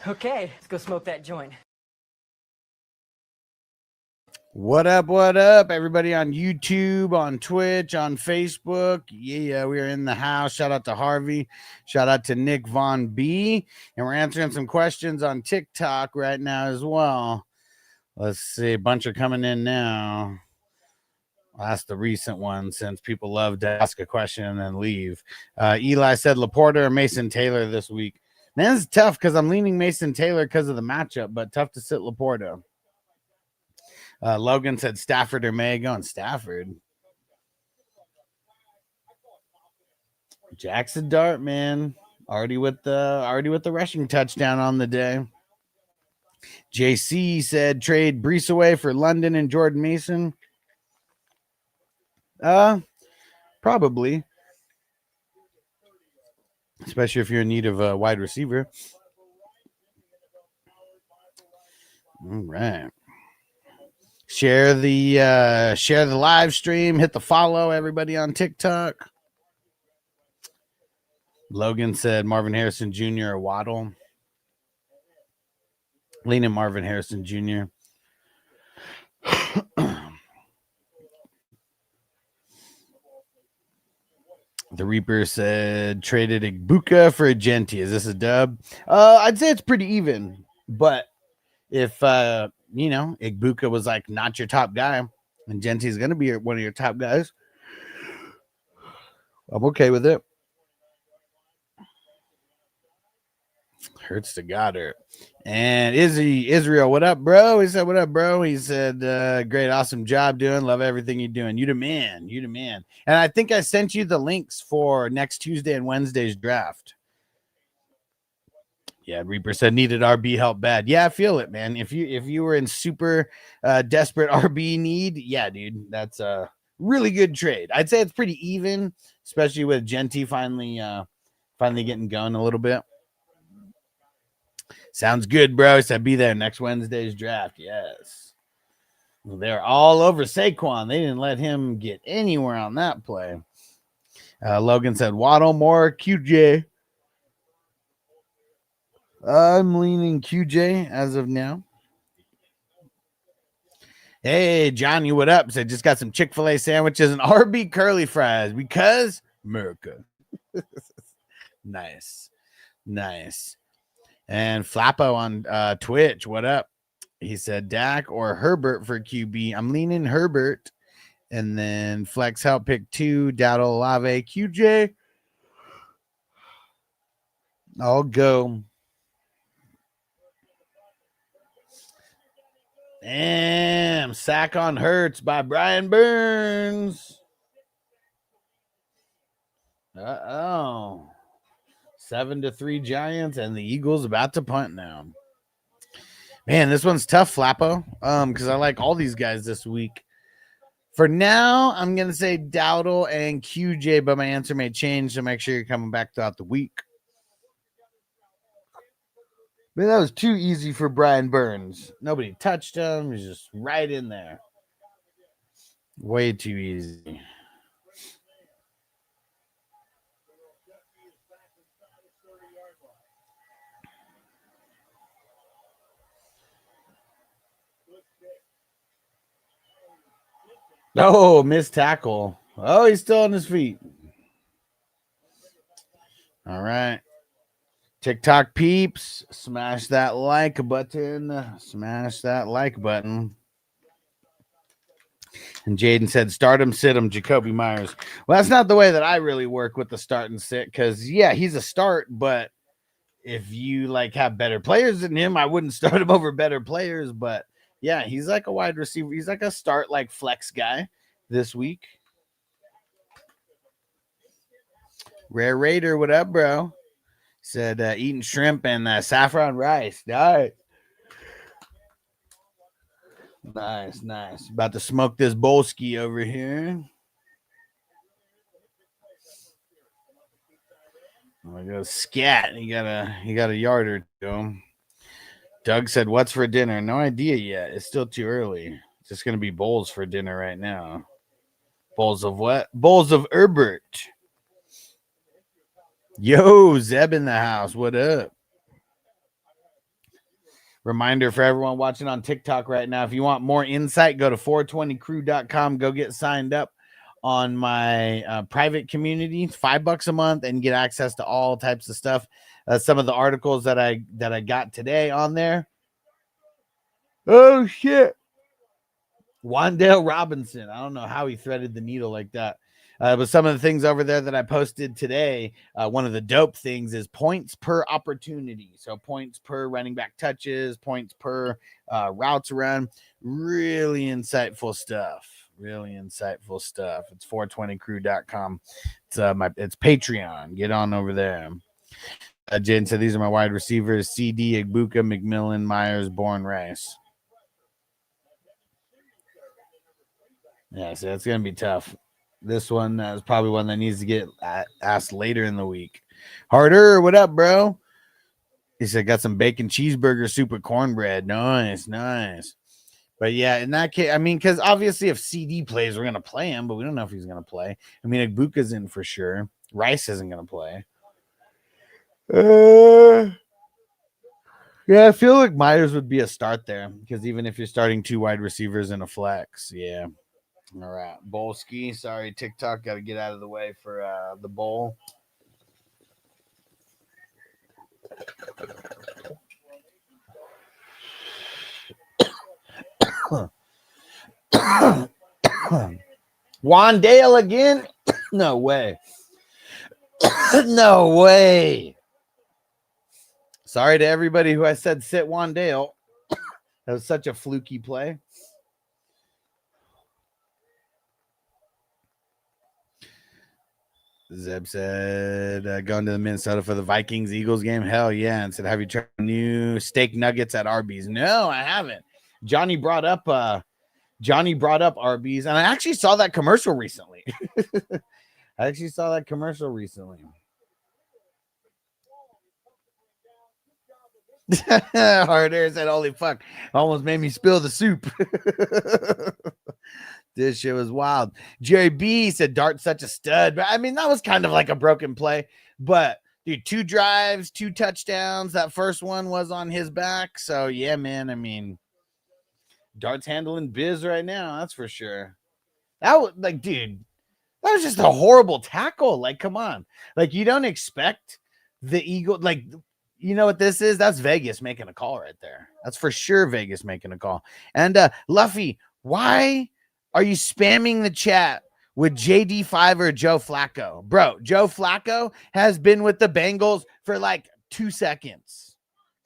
Okay, let's go smoke that joint. What up, everybody on YouTube, on Twitch, on Facebook? Yeah, we are in the house. Shout out to Harvey. Shout out to Nick Von B. And we're answering some questions on TikTok right now as well. Let's see. A bunch are coming in now. I'll ask the recent one since people love to ask a question and then leave. Eli said Laporta or Mason Taylor this week. Man, this is tough because I'm leaning Mason Taylor because of the matchup, but tough to sit Laporta. Logan said Stafford or May. Going Stafford. Jackson Dart, man, already with the rushing touchdown on the day. JC said trade Brees away for London and Jordan Mason. Probably, especially if you're in need of a wide receiver. All right. Share the live stream. Hit the follow, everybody on TikTok. Logan said Marvin Harrison Jr. or Waddle. Leaning Marvin Harrison Jr. The Reaper said traded Igbuka for Genti. Is this a dub? I'd say it's pretty even, but if Igbuka was like not your top guy and Genti is going to be one of your top guys, I'm okay with it. Hurts to Goddard. And Israel, what up, bro? He said, what up, bro? He said, great, awesome job doing. Love everything you're doing. You the man. And I think I sent you the links for next Tuesday and Wednesday's draft. Yeah, Reaper said needed RB help bad. Yeah, I feel it, man. If you were in super desperate RB need, yeah, dude, that's a really good trade. I'd say it's pretty even, especially with Genti finally getting going a little bit. Sounds good, bro. Said be there next Wednesday's draft. Yes. Well, they're all over Saquon. They didn't let him get anywhere on that play. Logan said Waddle more QJ. I'm leaning QJ as of now. Hey, Johnny, what up? Said just got some Chick-fil-A sandwiches and RB curly fries because America. Nice. And Flappo on Twitch, what up? He said Dak or Herbert for QB. I'm leaning Herbert. And then Flex help pick 2, Dowdle, Olave, QJ. I'll go. Damn, sack on Hurts by Brian Burns. 7-3 Giants, and the Eagles about to punt now. Man, this one's tough, Flappo. Because I like all these guys this week. For now, I'm gonna say Dowdle and QJ, but my answer may change, so make sure you're coming back throughout the week. Man, that was too easy for Brian Burns. Nobody touched him. He's just right in there. Way too easy. Oh, missed tackle. Oh, he's still on his feet. All right. TikTok peeps, smash that like button. Smash that like button. And Jaden said, start him, sit him, Jacoby Myers. Well, that's not the way that I really work with the start and sit because, yeah, he's a start, but if you like have better players than him, I wouldn't start him over better players. But, yeah, he's like a wide receiver. He's like a start like flex guy this week. Rare Raider, what up, bro? Said eating shrimp and saffron rice. All right. Nice. About to smoke this Bolski over here. I go scat. He got a yard or two. Doug said, "What's for dinner?" No idea yet. It's still too early. It's just gonna be bowls for dinner right now. Bowls of what? Bowls of Herbert. Yo, Zeb in the house. What up? Reminder for everyone watching on TikTok right now, if you want more insight, go to 420crew.com. Go get signed up on my private community. It's $5 a month and get access to all types of stuff. Some of the articles that I got today on there. Oh shit. Wandale Robinson. I don't know how he threaded the needle like that. But some of the things over there that I posted today, one of the dope things is points per opportunity. So points per running back touches, points per routes run. Really insightful stuff. Really insightful stuff. It's 420crew.com. It's Patreon. Get on over there. Jaden said these are my wide receivers: CD, Igbuka, McMillan, Myers, Bourne, Rice. Yeah, so it's gonna be tough. This one is probably one that needs to get asked later in the week. Harder, what up, bro? He said, got some bacon cheeseburger soup with cornbread. Nice. But yeah, in that case, I mean, because obviously if CD plays, we're going to play him, but we don't know if he's going to play. I mean, Igbuka's in for sure. Rice isn't going to play. Yeah, I feel like Myers would be a start there because even if you're starting 2 wide receivers in a flex, yeah. All right, Bolski. Sorry, TikTok. Got to get out of the way for the bowl. Wandale again? No way. No way. Sorry to everybody who I said sit Wandale. That was such a fluky play. Zeb said, going to the Minnesota for the Vikings-Eagles game? Hell yeah. And said, have you tried new steak nuggets at Arby's? No, I haven't. Johnny brought up Arby's, and I actually saw that commercial recently. Harder said, holy fuck, almost made me spill the soup. This shit was wild. Jerry B said Dart's such a stud. But I mean, that was kind of like a broken play. But dude, 2 drives, 2 touchdowns. That first one was on his back. So yeah, man. I mean, Dart's handling biz right now. That's for sure. That was like, dude, that was just a horrible tackle. Like, come on. Like, you don't expect the Eagle. Like, you know what this is? That's Vegas making a call right there. That's for sure Vegas making a call. And Luffy, why are you spamming the chat with JD5 or Joe Flacco? Bro, Joe Flacco has been with the Bengals for like 2 seconds.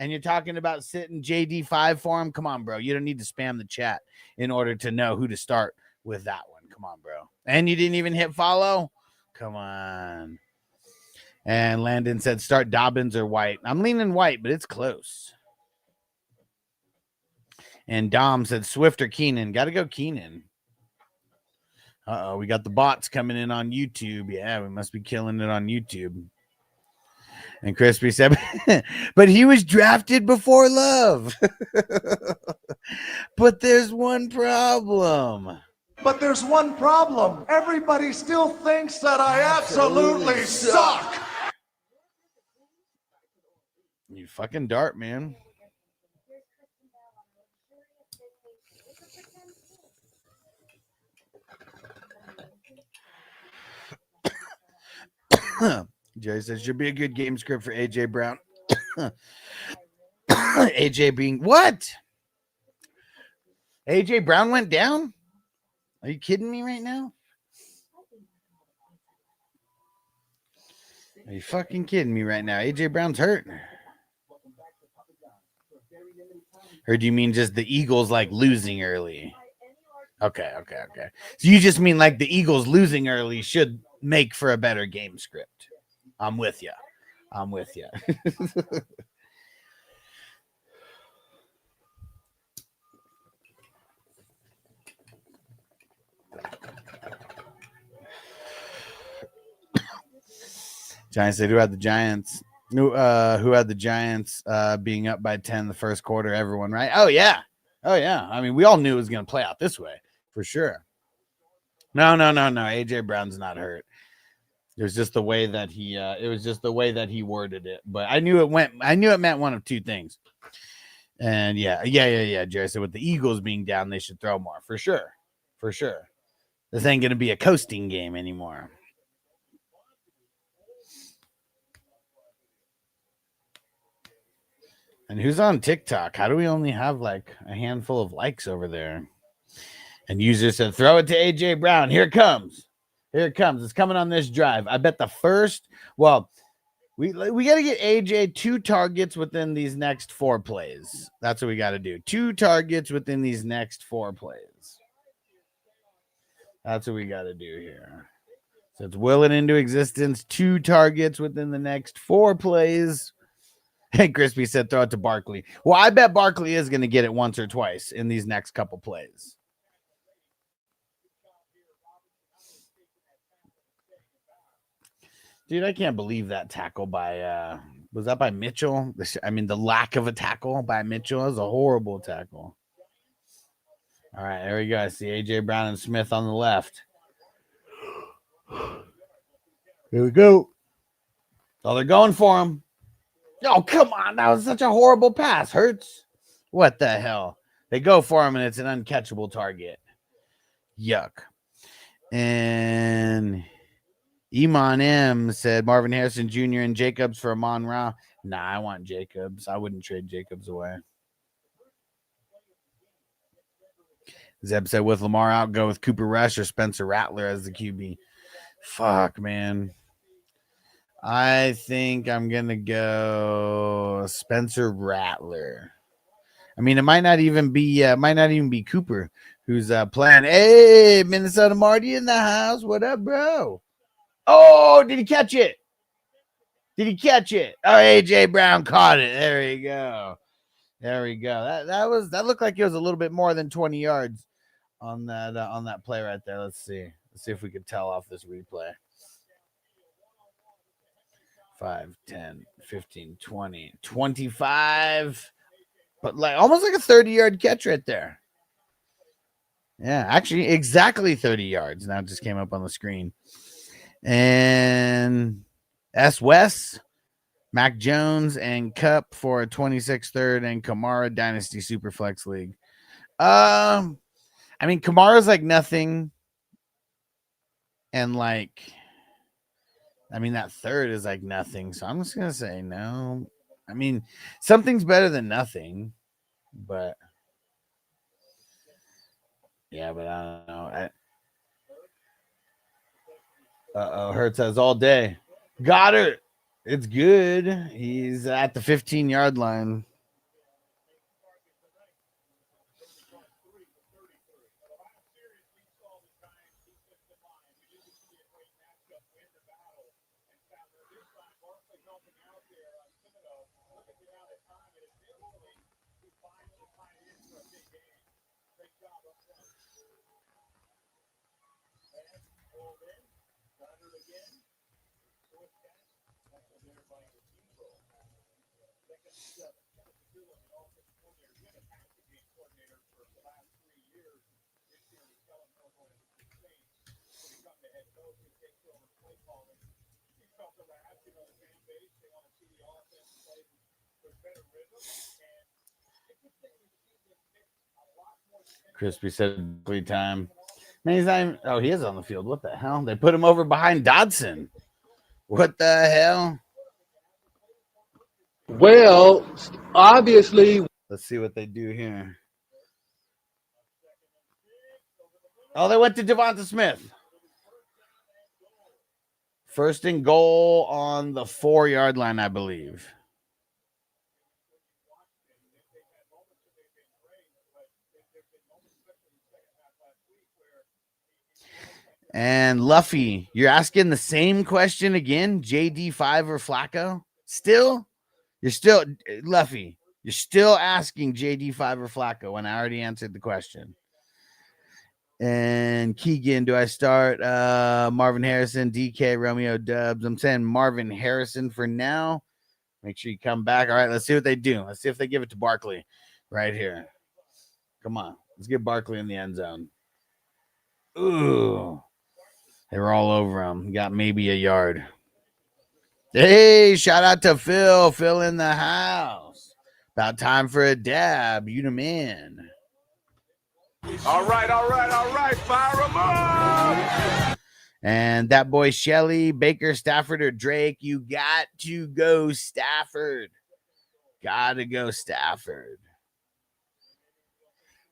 And you're talking about sitting JD5 for him? Come on, bro. You don't need to spam the chat in order to know who to start with that one. Come on, bro. And you didn't even hit follow? Come on. And Landon said start Dobbins or White. I'm leaning White, but it's close. And Dom said Swift or Keenan. Got to go Keenan. Uh-oh, we got the bots coming in on YouTube. Yeah, we must be killing it on YouTube. And Crispy said, but he was drafted before Love. But there's one problem. Everybody still thinks that I absolutely suck. You fucking Dart, man. Jerry says should be a good game script for AJ Brown. AJ being what? AJ Brown went down? Are you kidding me right now? Are you fucking kidding me right now? AJ Brown's hurt. Or do you mean just the Eagles like losing early? Okay. So you just mean like the Eagles losing early should make for a better game script. I'm with you. Giants said who had the Giants being up by 10 the first quarter, everyone, right? Oh yeah. I mean, we all knew it was going to play out this way for sure. No. AJ Brown's not hurt. It was just the way that he worded it. But I knew it meant one of 2 things. And yeah. Jerry said with the Eagles being down, they should throw more for sure. For sure. This ain't going to be a coasting game anymore. And who's on TikTok? How do we only have like a handful of likes over there? And user said, throw it to AJ Brown. Here it comes. Here it comes. It's coming on this drive. I bet the first, well, we got to get AJ 2 targets within these next 4 plays. That's what we got to do. 2 targets within these next 4 plays. That's what we got to do here. So it's will it into existence. 2 targets within the next 4 plays. Hey, Crispy said throw it to Barkley. Well, I bet Barkley is going to get it once or twice in these next couple plays. Dude, I can't believe that tackle by, was that by Mitchell? I mean, the lack of a tackle by Mitchell is a horrible tackle. All right, there we go. I see AJ Brown and Smith on the left. Here we go. Oh, they're going for him. Oh, come on. That was such a horrible pass. Hurts. What the hell? They go for him, and it's an uncatchable target. Yuck. And Iman M said Marvin Harrison Jr. and Jacobs for Amon Ra. Nah, I want Jacobs. I wouldn't trade Jacobs away. Zeb said with Lamar out, go with Cooper Rush or Spencer Rattler as the QB. Fuck, man. I think I'm going to go Spencer Rattler. I mean, it might not even be Cooper who's playing. Hey, Minnesota Marty in the house. What up, bro? Oh, did he catch it? Did he catch it? Oh, AJ Brown caught it. There we go. There we go. That looked like it was a little bit more than 20 yards on that play right there. Let's see. Let's see if we can tell off this replay. 5, 10, 15, 20, 25. But like almost like a 30-yard catch right there. Yeah, actually exactly 30 yards. Now it just came up on the screen. And S. West, Mac Jones, and Cup for a 26 third and Kamara Dynasty Superflex League. I mean, Kamara's like nothing. And like, I mean, that third is like nothing. So I'm just going to say no. I mean, something's better than nothing. But, yeah, but I don't know. Hurts says all day. Got it. It's good. He's at the 15-yard line. Crispy said play time. Man, he's not even, oh, he is on the field. What the hell? They put him over behind Dodson. What the hell? Well, obviously. Let's see what they do here. Oh, they went to Devonta Smith. First and goal on the 4-yard line, I believe. And Luffy, you're asking the same question again? JD5 or Flacco? Still? You're still, Luffy, you're still asking JD5 or Flacco when I already answered the question. And Keegan, do I start Marvin Harrison, DK, Romeo, Dubs? I'm saying Marvin Harrison for now. Make sure you come back. All right, let's see what they do. Let's see if they give it to Barkley right here. Come on. Let's get Barkley in the end zone. Ooh. They were all over him. He got maybe a yard. Hey, shout out to Phil. Phil in the house. About time for a dab. You the man. All right, fire 'em up! And that boy Shelly, Baker, Stafford, or Drake. You got to go Stafford. Gotta go Stafford.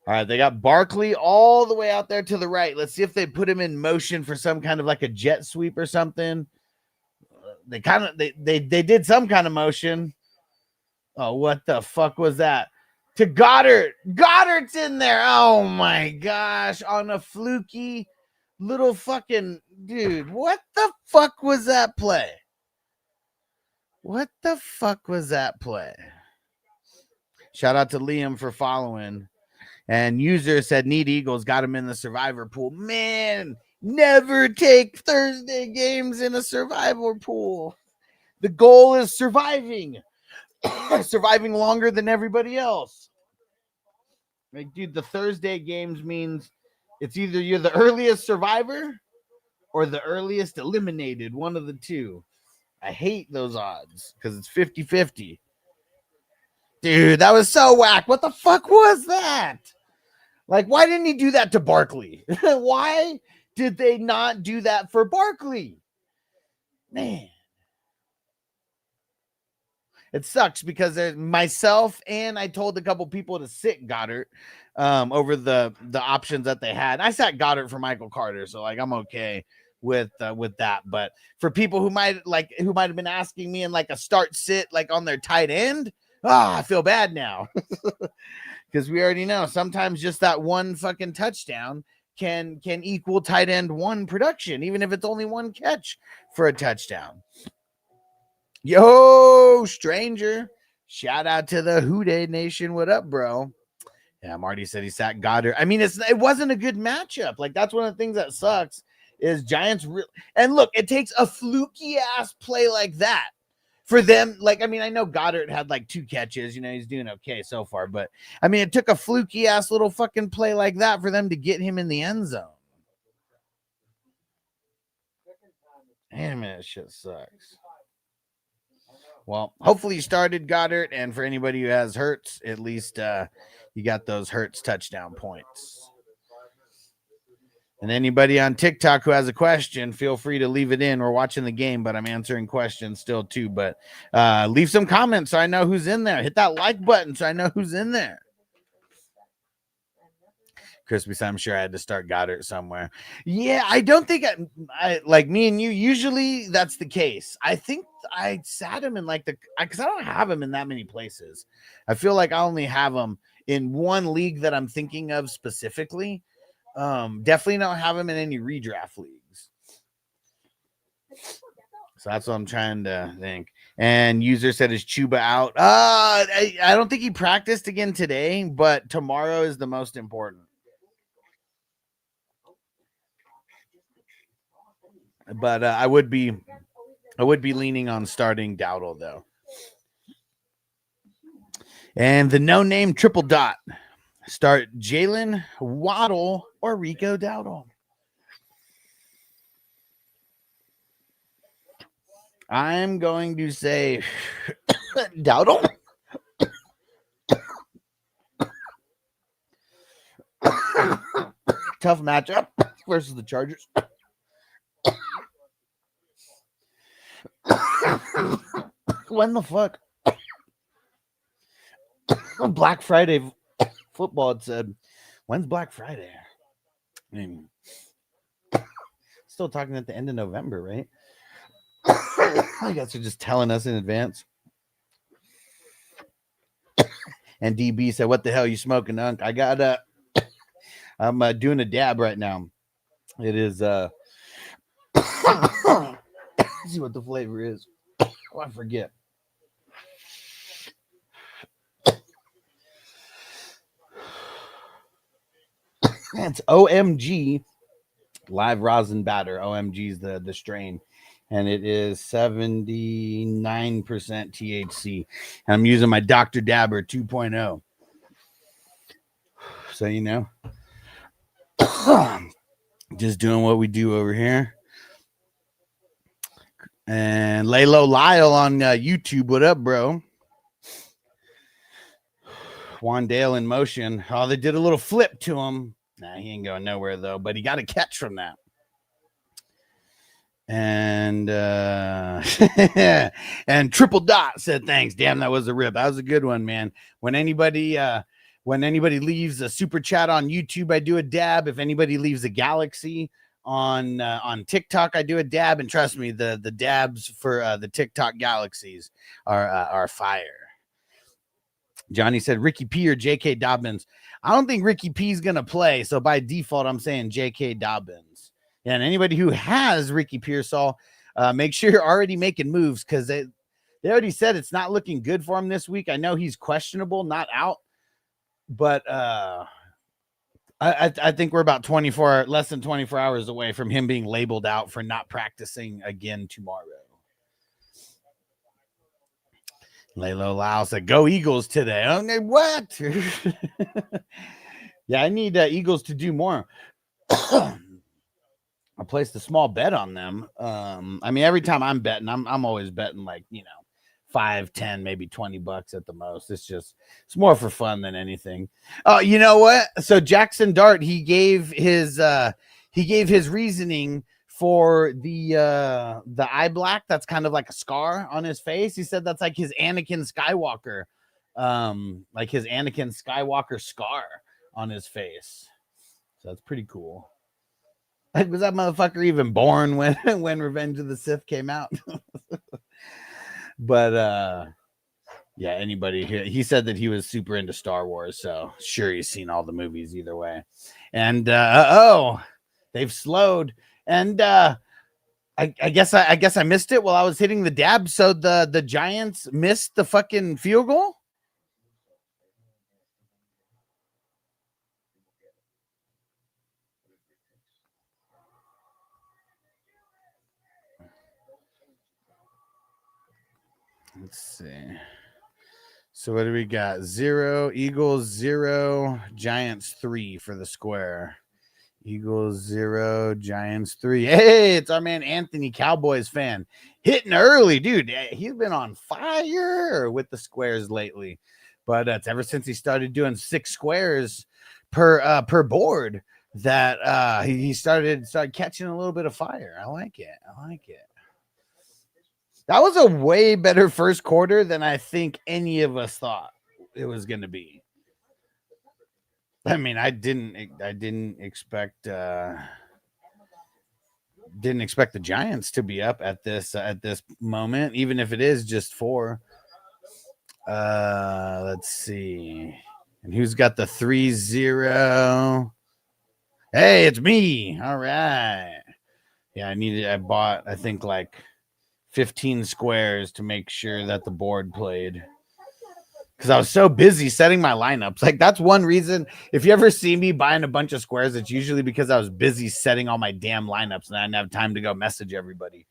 All right, they got Barkley all the way out there to the right. Let's see if they put him in motion for some kind of like a jet sweep or something. They did some kind of motion. Oh, what the fuck was that? To Goddard. Goddard's in there. Oh my gosh. On a fluky little fucking dude. What the fuck was that play? What the fuck was that play? Shout out to Liam for following. And user said Need Eagles got him in the survivor pool. Man, never take Thursday games in a survivor pool. The goal is surviving. Surviving longer than everybody else. Like, dude, the Thursday games means it's either you're the earliest survivor or the earliest eliminated. One of the two. I hate those odds because it's 50-50. Dude, that was so whack. What the fuck was that? Like, why didn't he do that to Barkley? Why did they not do that for Barkley? Man. It sucks because there's myself and I told a couple people to sit Goddard over the options that they had. I sat Goddard for Michael Carter, so like I'm okay with that. But for people who might have been asking me in like a start sit like on their tight end, I feel bad now. Because we already know sometimes just that one fucking touchdown can equal tight end one production, even if it's only one catch for a touchdown. Yo, stranger. Shout out to the Houday Nation. What up, bro? Yeah, Marty said he sat Goddard. I mean, it wasn't a good matchup. Like, that's one of the things that sucks is Giants. And look, it takes a fluky ass play like that for them. Like, I mean, I know Goddard had like 2 catches. You know, he's doing okay so far. But, I mean, it took a fluky ass little fucking play like that for them to get him in the end zone. Damn it, shit sucks. Well, hopefully you started Goddard, and for anybody who has Hurts, at least you got those Hurts touchdown points. And anybody on TikTok who has a question, feel free to leave it in. We're watching the game, but I'm answering questions still too. But leave some comments so I know who's in there. Hit that like button so I know who's in there. Crispy, I'm sure I had to start Goddard somewhere. Yeah, I don't think I like me and you. Usually that's the case. I think I sat him in like because I don't have him in that many places. I feel like I only have him in one league that I'm thinking of specifically. Definitely don't have him in any redraft leagues. So that's what I'm trying to think. And user said, is Chuba out? I don't think he practiced again today, but tomorrow is the most important. But I would be leaning on starting Dowdle though. And the no-name triple dot. Start Jalen Waddle or Rico Dowdle. I'm going to say Dowdle. Tough matchup versus the Chargers. When the fuck? Black Friday football, it said, when's Black Friday? I mean, still talking at the end of November, right? I guess they're just telling us in advance. And DB said, what the hell you smoking, Unk? I got I'm doing a dab right now. It is see what the flavor is. Oh, I forget. It's OMG live rosin batter. OMG is the strain, and it is 79% THC. And I'm using my Dr. Dabber 2.0. So you know, just doing what we do over here. And Laylo Lyle on YouTube. What up, bro? Wandale in motion. Oh, they did a little flip to him. Nah, he ain't going nowhere though, but he got a catch from that. And and Triple Dot said thanks. Damn, that was a rip. That was a good one, man. When anybody leaves a super chat on YouTube, I do a dab. If anybody leaves a galaxy on TikTok, I do a dab. And trust me, the dabs for the TikTok galaxies are fire. Johnny said Ricky P or J.K. Dobbins. I don't think Ricky P is gonna play, so by default, I'm saying J.K. Dobbins. And anybody who has Ricky Pearsall, make sure you're already making moves because they already said it's not looking good for him this week. I know he's questionable, not out, but I think we're about less than 24 hours away from him being labeled out for not practicing again tomorrow. Lalo Lau said, "Go Eagles today." Oh, what? Yeah, I need Eagles to do more. I placed a small bet on them. I mean, every time I'm betting, I'm always betting like, 5, 10, maybe $20 at the most. It's more for fun than anything. Oh, you know what? So Jackson Dart, he gave his reasoning for the eye black. That's kind of like a scar on his face. He said that's like his Anakin Skywalker, scar on his face. So that's pretty cool. Like, was that motherfucker even born when Revenge of the Sith came out? But yeah, anybody here, he said that he was super into Star Wars, so sure he's seen all the movies either way. And they've slowed. And I guess I missed it while I was hitting the dab. So the Giants missed the fucking field goal. Let's see. So what do we got? 0, Eagles 0, Giants 3 for the square. Eagles 0, Giants 3. Hey, it's our man Anthony, Cowboys fan. Hitting early, dude. He's been on fire with the squares lately. But it's ever since he started doing 6 squares per board that he started catching a little bit of fire. I like it. That was a way better first quarter than I think any of us thought it was going to be. I mean, I didn't expect the Giants to be up at this moment, even if it is just 4. Let's see. And who's got the 3-0? Hey, it's me. All right. Yeah, I bought, I think, like 15 squares to make sure that the board played because I was so busy setting my lineups. Like, that's one reason. If you ever see me buying a bunch of squares, it's usually because I was busy setting all my damn lineups and I didn't have time to go message everybody.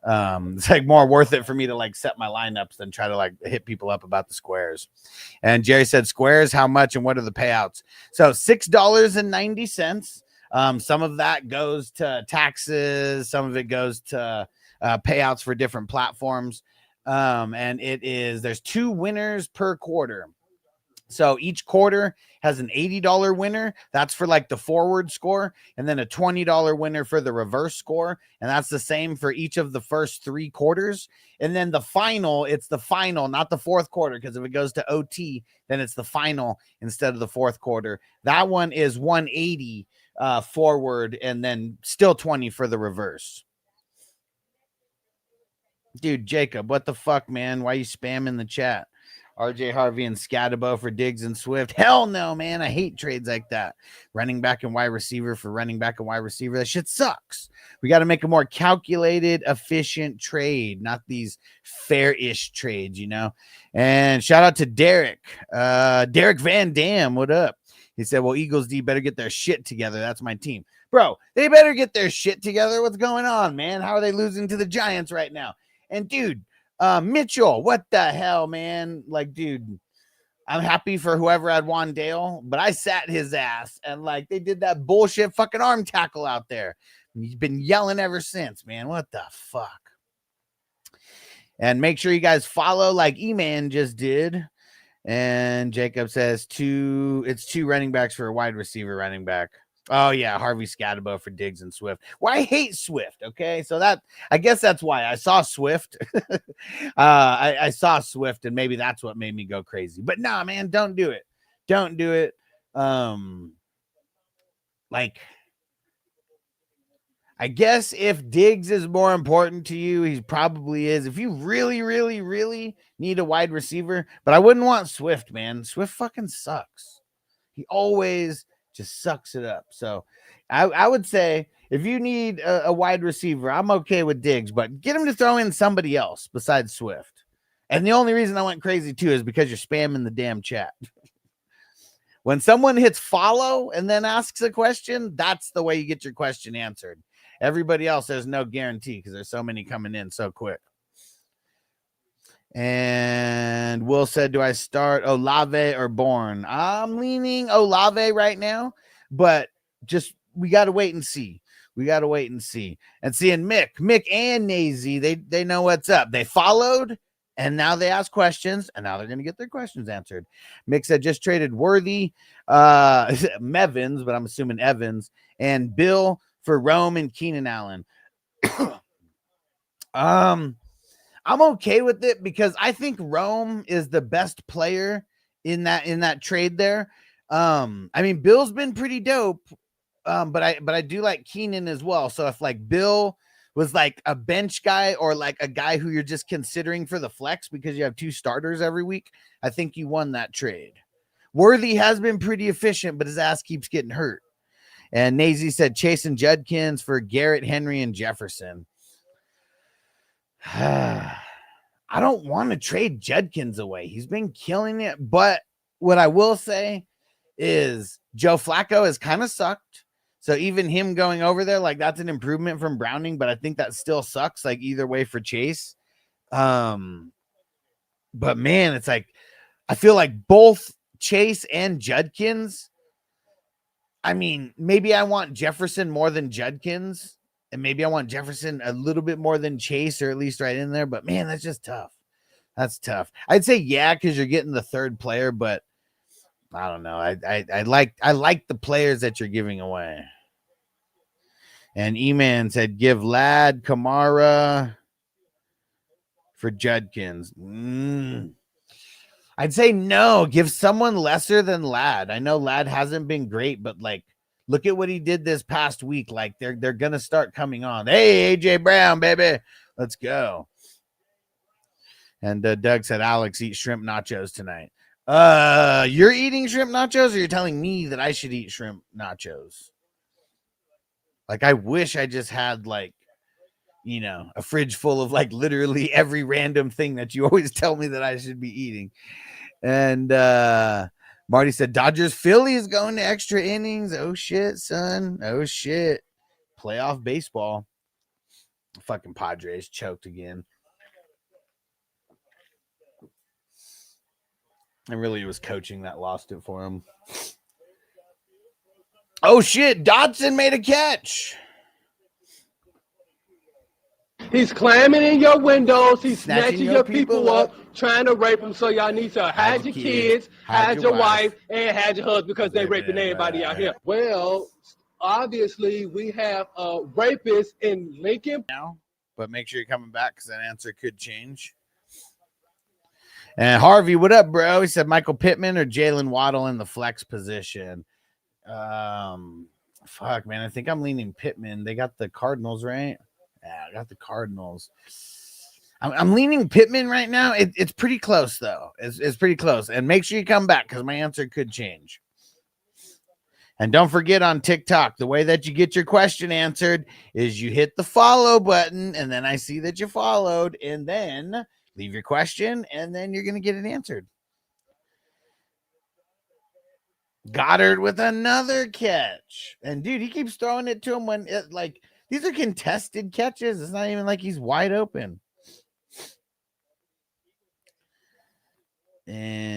It's like more worth it for me to like set my lineups than try to like hit people up about the squares. And Jerry said, squares, how much and what are the payouts? So $6.90. Some of that goes to taxes. Some of it goes to payouts for different platforms. And there's 2 winners per quarter. So each quarter has an $80 winner. That's for like the forward score. And then a $20 winner for the reverse score. And that's the same for each of the first 3 quarters. And then the final, it's the final, not the fourth quarter. Because if it goes to OT, then it's the final instead of the fourth quarter. That one is 180 forward and then still 20 for the reverse. Dude, Jacob, what the fuck, man? Why you spamming the chat? RJ Harvey and Scatabo for Diggs and Swift. Hell no, man. I hate trades like that. Running back and wide receiver for running back and wide receiver. That shit sucks. We got to make a more calculated, efficient trade, not these fair-ish trades, And shout out to Derek. Derek Van Dam, what up? He said, well, Eagles D better get their shit together. That's my team. Bro, they better get their shit together. What's going on, man? How are they losing to the Giants right now? And, dude, Mitchell, what the hell, man? Like, dude, I'm happy for whoever had Wandale, but I sat his ass and like they did that bullshit fucking arm tackle out there. He's been yelling ever since, man. What the fuck? And make sure you guys follow like E-Man just did. And Jacob says it's two running backs for a wide receiver running back. Oh yeah, Harvey Scatabo for Diggs and Swift. Well, I hate Swift. Okay, so I guess that's why I saw Swift. I saw Swift, and maybe that's what made me go crazy. But nah, man, don't do it. Don't do it. Like, I guess if Diggs is more important to you, he probably is. If you really, really, really need a wide receiver, but I wouldn't want Swift, man. Swift fucking sucks. He always just sucks it up. So I would say if you need a wide receiver, I'm okay with Diggs, but get him to throw in somebody else besides Swift. And the only reason I went crazy too is because you're spamming the damn chat. When someone hits follow and then asks a question, that's the way you get your question answered. Everybody else, there's no guarantee because there's so many coming in so quick. And Will said, do I start Olave or Bourne? I'm leaning Olave right now, but just we got to wait and see. We got to wait and see. And seeing Mick and Nazy, they know what's up. They followed, and now they ask questions, and now they're going to get their questions answered. Mick said, just traded Worthy, Mevins, but I'm assuming Evans, and Bill for Rome and Keenan Allen. I'm okay with it because I think Rome is the best player in that trade there. I mean, Bill's been pretty dope. But I do like Keenan as well. So if like Bill was like a bench guy or like a guy who you're just considering for the flex because you have two starters every week, I think you won that trade. Worthy has been pretty efficient, but his ass keeps getting hurt. And Nazy said Chase and Judkins for Garrett, Henry, and Jefferson. I don't want to trade Judkins away. He's been killing it. But what I will say is Joe Flacco has kind of sucked. So even him going over there, like that's an improvement from Browning, but I think that still sucks, like either way for Chase. But man, it's like, I feel like both Chase and Judkins, I mean, maybe I want Jefferson more than Judkins, and maybe I want Jefferson a little bit more than Chase, or at least right in there. But man, that's just tough. That's tough. I'd say yeah, because you're getting the third player, but I don't know. I like the players that you're giving away. And E-Man said give Ladd, Kamara for Judkins. I'd say no. Give someone lesser than Ladd. I know Ladd hasn't been great, but like, look at what he did this past week. Like they're gonna start coming on. Hey, AJ Brown, baby, let's go. And Doug said Alex eat shrimp nachos tonight. You're eating shrimp nachos, or you're telling me that I should eat shrimp nachos? Like, I wish I just had like, you know, a fridge full of like literally every random thing that you always tell me that I should be eating. And Marty said Dodgers Phillies going to extra innings. Oh shit, son. Oh shit. Playoff baseball. Fucking Padres choked again. And really it was coaching that lost it for him. Oh shit, Dodson made a catch. He's climbing in your windows. He's Snatching snatching your people up, up. trying to rape them. So y'all need to hide your kids, hide your wife, and hide your husband because they raping everybody out here. Well, obviously we have a rapist in Lincoln now, but make sure you're coming back because that answer could change. And Harvey, what up, bro? He said Michael Pittman or Jalen Waddle in the flex position. Fuck, man. I think I'm leaning Pittman. They got the Cardinals, right? Yeah, I got the Cardinals. I'm leaning Pittman right now. It's pretty close, though. It's pretty close. And make sure you come back because my answer could change. And don't forget on TikTok, the way that you get your question answered is you hit the follow button, and then I see that you followed, and then leave your question, and then you're going to get it answered. Goddard with another catch. And, dude, he keeps throwing it to him when, these are contested catches. It's not even like he's wide open. And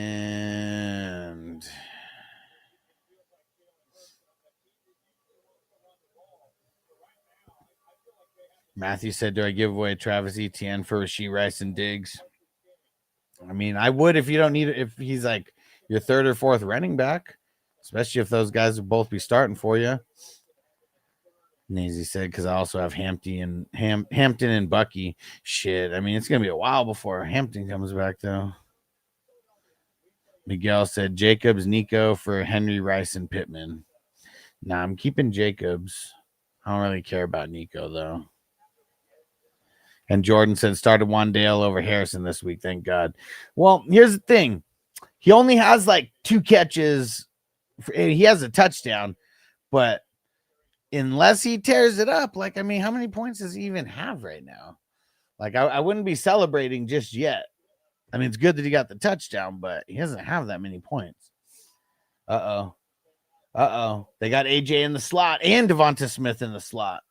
Matthew said, do I give away Travis Etienne for Rasheed Rice and Diggs? I mean, I would if you don't need it, if he's like your third or fourth running back, especially if those guys would both be starting for you. Nazy said, because I also have Hampton and Bucky. Shit. I mean, it's gonna be a while before Hampton comes back though. Miguel said Jacobs, Nico for Henry, Rice, and Pittman. Nah, I'm keeping Jacobs. I don't really care about Nico though. And Jordan said started Wandale over Harrison this week. Thank God. Well, here's the thing. He only has like 2 catches. He has a touchdown, but unless he tears it up, like, I mean, how many points does he even have right now? Like, I wouldn't be celebrating just yet. I mean, it's good that he got the touchdown, but he doesn't have that many points. Uh-oh. They got AJ in the slot and Devonta Smith in the slot.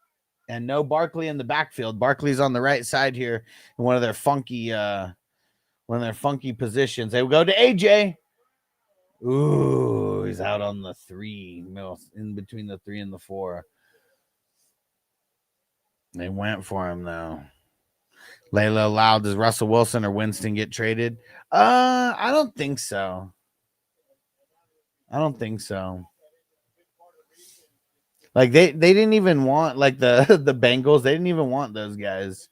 And no Barkley in the backfield. Barkley's on the right side here in one of their funky positions. They will go to AJ. Ooh, he's out on the 3, in between the 3 and the 4. They went for him though. Layla Loud, does Russell Wilson or Winston get traded? I don't think so. Like they didn't even want, like, the Bengals. They didn't even want those guys.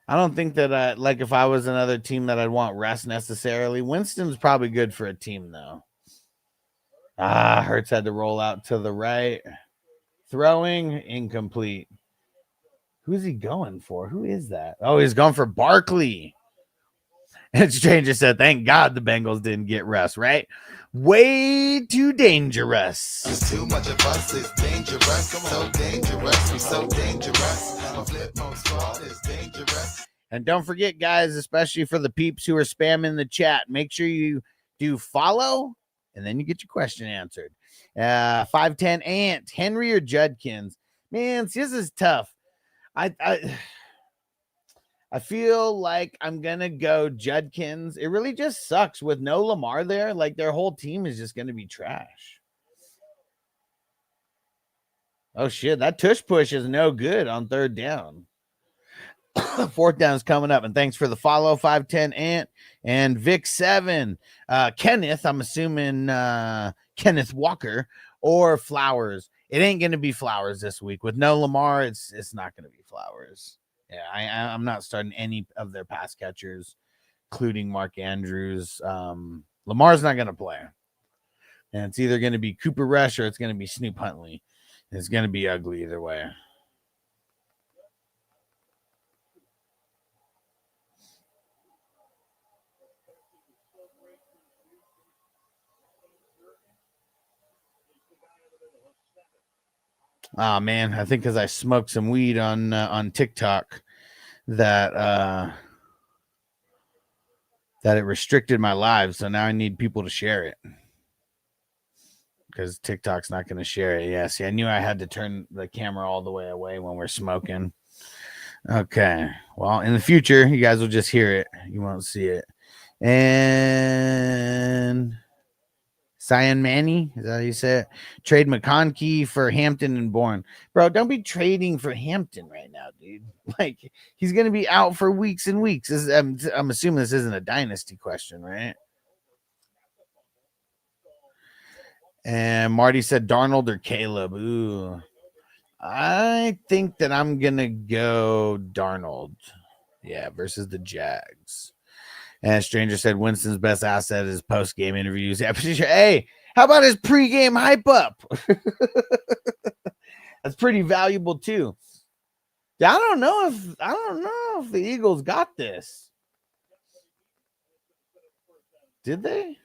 I don't think that like if I was another team that I'd want rest necessarily. Winston's probably good for a team though. Hurts had to roll out to the right. Throwing incomplete. Who's he going for? Who is that? Oh, he's going for Barkley. And Stranger said, thank God the Bengals didn't get rest, right? Way too dangerous. It's too much of us, it's dangerous. So dangerous, we so dangerous. My flip mode squad is dangerous. And don't forget, guys, especially for the peeps who are spamming the chat, make sure you do follow, and then you get your question answered. 510 Ant, Henry or Judkins? Man, this is tough. I feel like I'm gonna go Judkins. It really just sucks with no Lamar there. Like, their whole team is just gonna be trash. Oh shit, that tush push is no good on 3rd down. 4th down is coming up, and thanks for the follow, 510 Ant and Vic 7. Kenneth, I'm assuming Kenneth Walker or Flowers. It ain't gonna be Flowers this week with no Lamar. It's not gonna be Flowers. Yeah, I'm not starting any of their pass catchers, including Mark Andrews. Lamar's not gonna play, and it's either gonna be Cooper Rush or it's gonna be Snoop Huntley. It's gonna be ugly either way. Oh man, I think because I smoked some weed on TikTok that it restricted my live, so now I need people to share it because TikTok's not going to share it. Yeah, see, I knew I had to turn the camera all the way away when we're smoking. Okay, well, in the future, you guys will just hear it. You won't see it. And Cyan Manny, is that how you say it? Trade McConkey for Hampton and Bourne. Bro, don't be trading for Hampton right now, dude. Like, he's going to be out for weeks and weeks. I'm assuming this isn't a dynasty question, right? And Marty said Darnold or Caleb. Ooh. I think that I'm going to go Darnold. Yeah, versus the Jags. And Stranger said Winston's best asset is post-game interviews. Yeah, hey, how about his pre-game hype up? That's pretty valuable too. I don't know if the Eagles got this. Did they?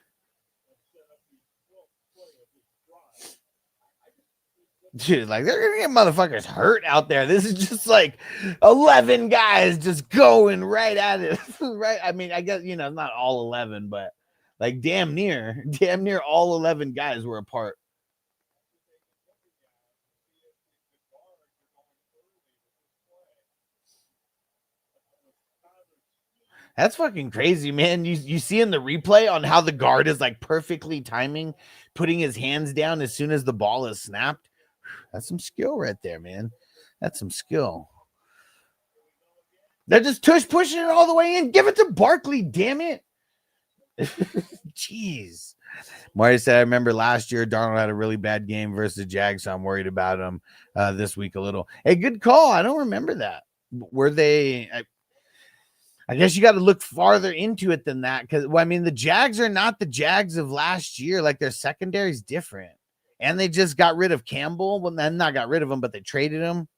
Dude, like, they're gonna get motherfuckers hurt out there. This is just like 11 guys just going right at it. Right? I mean, I guess, not all 11, but like damn near all 11 guys were apart. That's fucking crazy, man. You see in the replay on how the guard is like perfectly timing, putting his hands down as soon as the ball is snapped. That's some skill right there, man. That's some skill. They're just tush pushing it all the way in. Give it to Barkley, damn it. Jeez. Marty said, I remember last year Darnold had a really bad game versus the Jags, so I'm worried about him this week a little. Hey, good call. I don't remember that. Were they... I guess you got to look farther into it than that because, well, I mean, the Jags are not the Jags of last year. Like, their secondary is different. And they just got rid of Campbell. Well, then not got rid of him, but they traded him.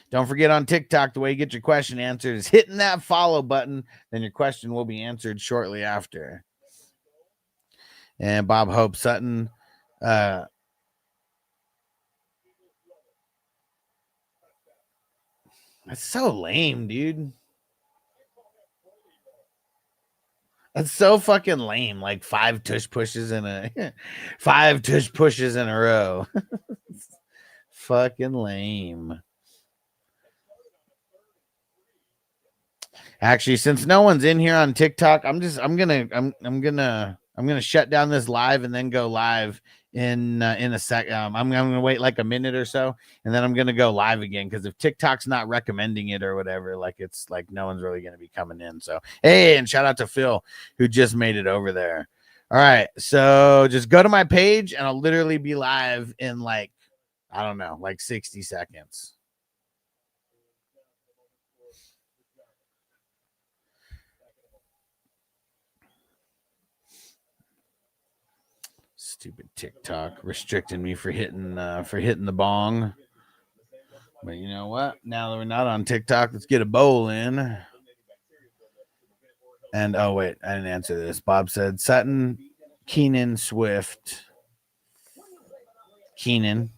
Don't forget on TikTok, the way you get your question answered is hitting that follow button. Then your question will be answered shortly after. And Bob Hope Sutton. That's so lame, dude. That's so fucking lame. Like 5 tush pushes in a 5 tush pushes in a row. Fucking lame. Actually, since no one's in here on TikTok, I'm gonna shut down this live and then go live in a sec. I'm gonna wait like a minute or so, and then I'm gonna go live again because if TikTok's not recommending it or whatever, like it's like no one's really gonna be coming in. So hey, and shout out to Phil who just made it over there. All right, so just go to my page and I'll literally be live in like, I don't know, like 60 seconds. Stupid TikTok restricting me for hitting the bong. But you know what? Now that we're not on TikTok, let's get a bowl in. And oh wait, I didn't answer this. Bob said Sutton, Keenan, Swift, Keenan,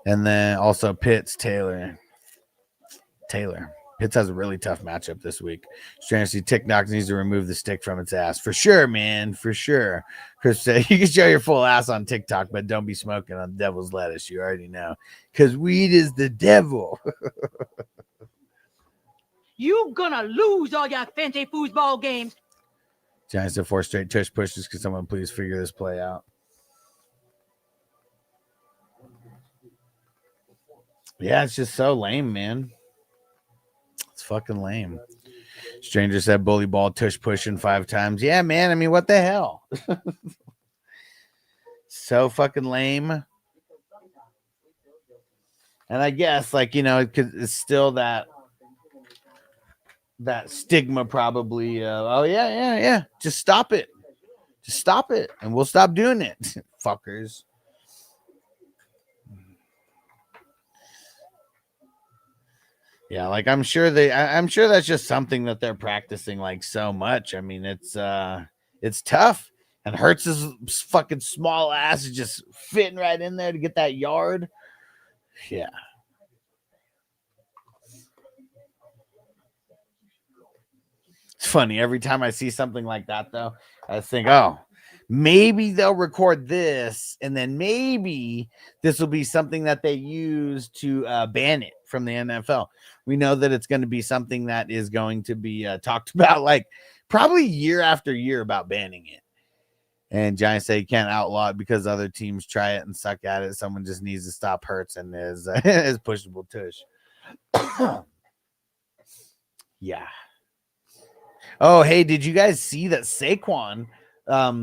and then also Pitts, Taylor. Pitts has a really tough matchup this week. Strangely, TikTok needs to remove the stick from its ass. For sure, man. For sure. Chris said, you can show your full ass on TikTok, but don't be smoking on devil's lettuce. You already know. Because weed is the devil. You gonna lose all your fancy foosball games. Giants have 4 straight tush pushes. Can someone please figure this play out? Yeah, it's just so lame, man. It's fucking lame. Stranger said bully ball tush pushing 5 times. Yeah, man. I mean, what the hell? So fucking lame. And I guess, like, you know, it's still that stigma probably. Oh, yeah. Just stop it. And we'll stop doing it. Fuckers. Yeah, like I'm sure that's just something that they're practicing like so much. I mean, it's tough, and Hurts' fucking small ass is just fitting right in there to get that yard. Yeah. It's funny every time I see something like that though, I think, oh, maybe they'll record this, and then maybe this will be something that they use to ban it from the NFL. We know that it's going to be something that is going to be talked about like probably year after year about banning it. And Giants say you can't outlaw it because other teams try it and suck at it. Someone just needs to stop Hurts and his pushable tush. Yeah. Oh, hey, did you guys see that Saquon?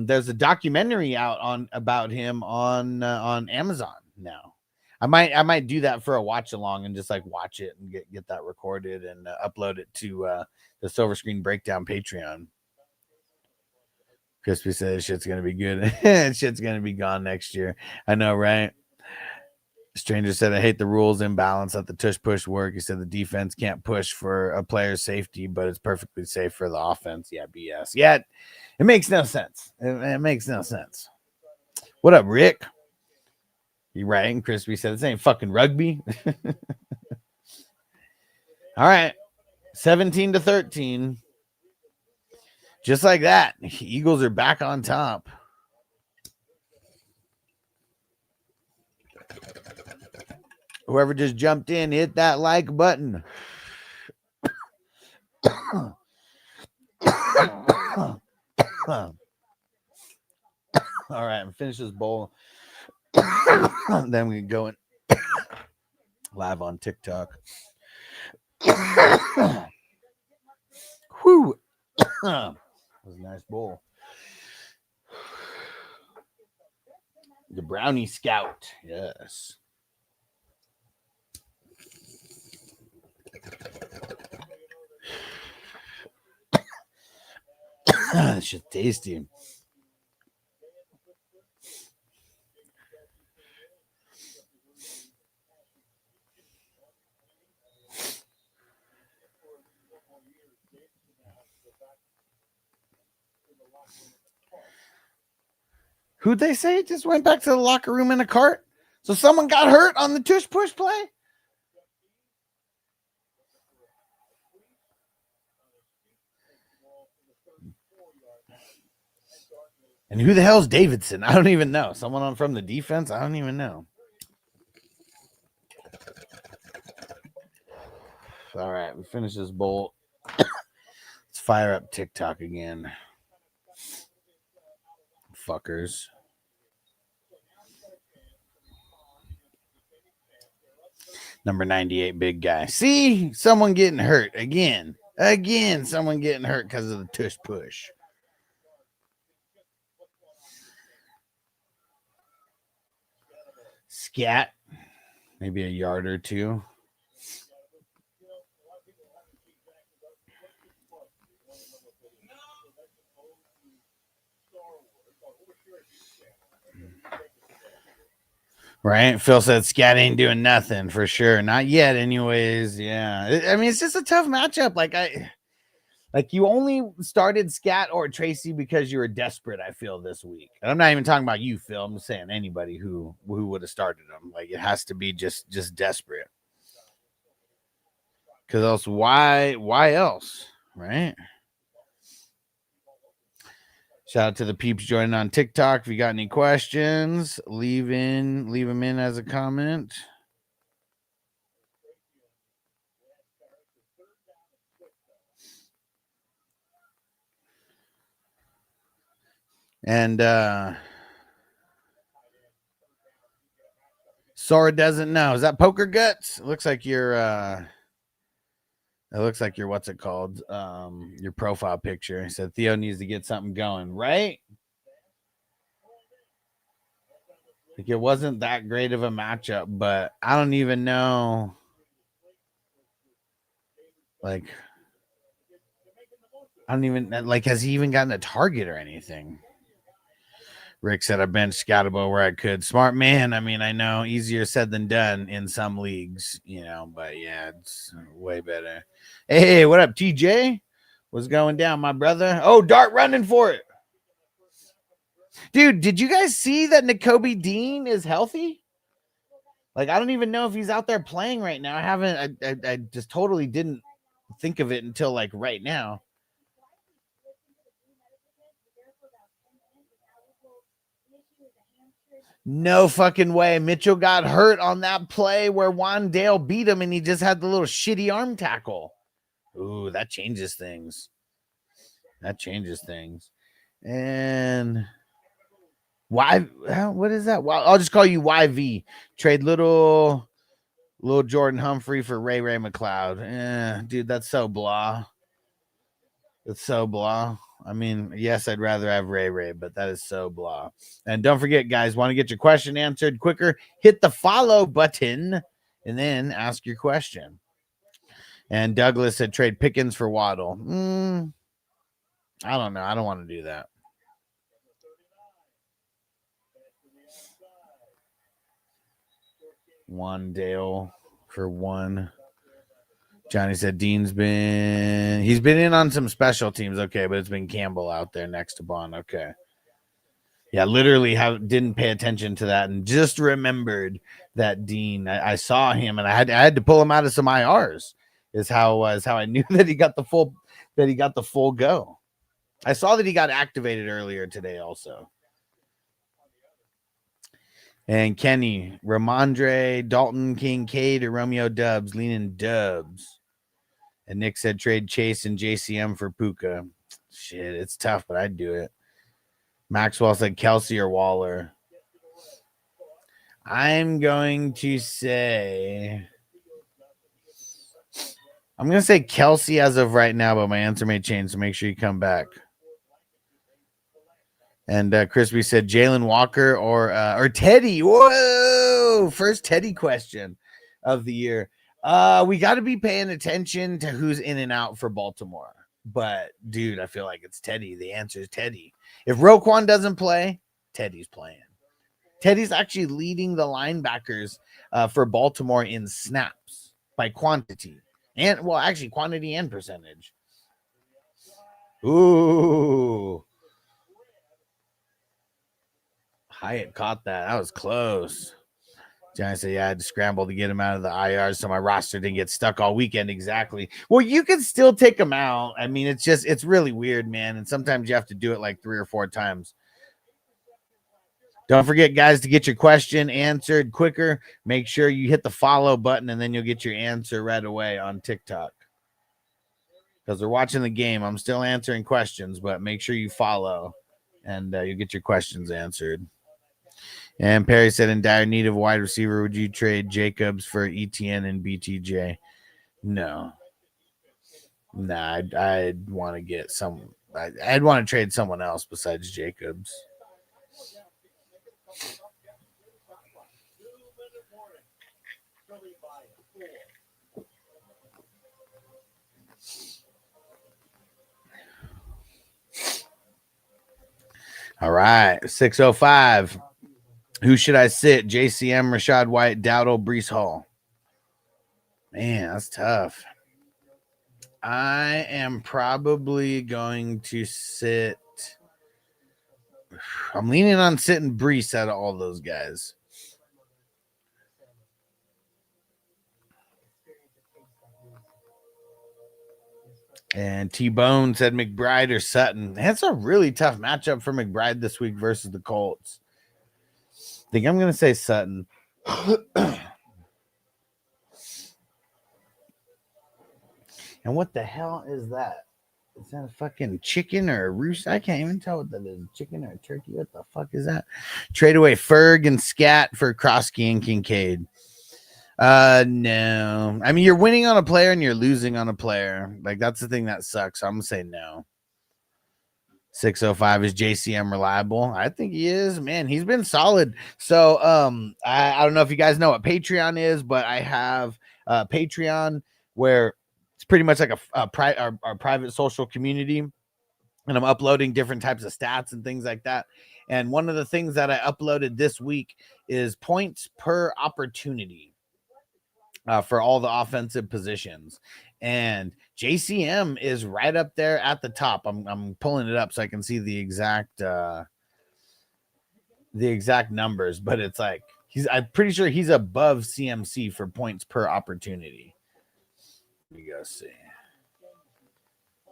There's a documentary out about him on Amazon now. I might do that for a watch along and just like watch it and get that recorded and upload it to the Silver Screen Breakdown Patreon. Crispy says shit's gonna be good. Shit's gonna be gone next year. I know, right? Stranger said, I hate the rules imbalance at the tush push work. He said the defense can't push for a player's safety, but it's perfectly safe for the offense. Yeah, BS. Yeah, it makes no sense. It makes no sense. What up, Rick? You right? And Crispy said, this ain't fucking rugby. All right. 17-13. Just like that. Eagles are back on top. Whoever just jumped in, hit that like button. All right, I'm finish this bowl. Then we can go in live on TikTok. Whew. That was a nice bowl. The Brownie Scout. Yes. That shit's tasty. Who'd they say just went back to the locker room in a cart? So someone got hurt on the tush push play? And who the hell's Davidson? I don't even know. Someone on from the defense? I don't even know. All right, we finished this bowl. Let's fire up TikTok again. Fuckers. Number 98, big guy. See? Someone getting hurt again. Again, someone getting hurt because of the tush push. Scat. Maybe a yard or two. Right? Phil said Scat ain't doing nothing for sure. Not yet, anyways. Yeah. I mean, it's just a tough matchup. Like you only started Scat or Tracy because you were desperate, I feel, this week. And I'm not even talking about you, Phil. I'm just saying anybody who would have started them. Like it has to be just desperate. Because else why else? Right? Shout out to the peeps joining on TikTok. If you got any questions, leave them in as a comment. And Sora doesn't know. Is that Poker Guts? It looks like you're what's it called? Your profile picture. He said Theo needs to get something going, right? Like it wasn't that great of a matchup, but I don't even know. Like, I don't even like. Has he even gotten a target or anything? Rick said I benched Scoutable where I could. Smart man. I mean, I know easier said than done in some leagues, but yeah, it's way better. Hey, what up, TJ? What's going down, my brother? Oh, Dart running for it. Dude, did you guys see that Nakobe Dean is healthy? Like, I don't even know if he's out there playing right now. I just totally didn't think of it until like right now. No fucking way. Mitchell got hurt on that play where Wandale beat him and he just had the little shitty arm tackle. Ooh, that changes things. And what is that? Well, I'll just call you YV. Trade little Jordan Humphrey for Ray McLeod. Dude, that's so blah. It's so blah. I mean, yes, I'd rather have Ray, but that is so blah. And don't forget, guys, want to get your question answered quicker? Hit the follow button and then ask your question. And Douglas said trade Pickens for Waddle. I don't know. I don't want to do that. One Dale for one. Johnny said Dean's he's been in on some special teams. Okay, but it's been Campbell out there next to Bond. Okay. Yeah, literally didn't pay attention to that and just remembered that Dean. I saw him and I had to pull him out of some IRs. Is how I knew that he got the full go. I saw that he got activated earlier today also. And Kenny, Ramondre, Dalton, Kincaid, or Romeo Dubs, leaning Dubs. And Nick said trade Chase and JCM for Puka. Shit, it's tough, but I'd do it. Maxwell said Kelsey or Waller. I'm going to say I'm going to say Kelsey as of right now, but my answer may change, so make sure you come back. And Crispy said Jalen Walker or Teddy. Whoa! First Teddy question of the year. We got to be paying attention to who's in and out for Baltimore. But, dude, I feel like it's Teddy. The answer is Teddy. If Roquan doesn't play, Teddy's playing. Teddy's actually leading the linebackers for Baltimore in snaps by quantity. And, well, actually, quantity and percentage. Ooh. Hyatt caught that. That was close. Johnny said, yeah, I had to scramble to get him out of the IR so my roster didn't get stuck all weekend. Exactly. Well, you can still take him out. I mean, it's really weird, man. And sometimes you have to do it like 3 or 4 times. Don't forget, guys, to get your question answered quicker, make sure you hit the follow button and then you'll get your answer right away on TikTok. Because they're watching the game. I'm still answering questions, but make sure you follow and you'll get your questions answered. And Perry said, in dire need of a wide receiver, would you trade Jacobs for ETN and BTJ? No. Nah, I'd want to get some. I'd want to trade someone else besides Jacobs. All right, 605. Who should I sit? JCM, Rashad White, Dowdle, Brees Hall. Man, that's tough. I am probably going to sit. I'm leaning on sitting Brees out of all those guys. And T-Bone said McBride or Sutton. That's a really tough matchup for McBride this week versus the Colts. I think I'm going to say Sutton. And what the hell is that? Is that a fucking chicken or a rooster? I can't even tell what that is. Chicken or a turkey? What the fuck is that? Trade away Ferg and Scat for Krosky and Kincaid. No. I mean, you're winning on a player and you're losing on a player. Like, that's the thing that sucks. So I'm going to say no. 605 is JCM reliable? I think he is. Man, he's been solid. So I don't know if you guys know what Patreon is, but I have Patreon where it's pretty much like our private social community, and I'm uploading different types of stats and things like that. And one of the things that I uploaded this week is points per opportunity for all the offensive positions. And JCM is right up there at the top. I'm pulling it up so I can see the exact numbers, but it's like I'm pretty sure he's above CMC for points per opportunity. Let me go see.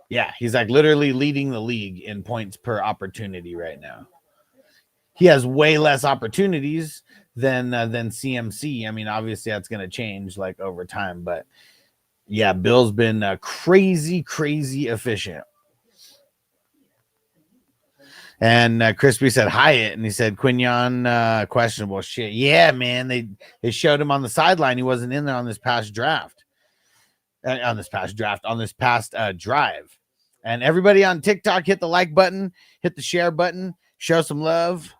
Yeah, he's like literally leading the league in points per opportunity right now. He has way less opportunities than CMC. I mean, obviously that's going to change like over time, but yeah, Bill's been crazy efficient. And Crispy said Hyatt, and he said Quignon questionable. Shit, yeah, man. They showed him on the sideline. He wasn't in there on this past draft. On this past drive. And everybody on TikTok, hit the like button, hit the share button, show some love.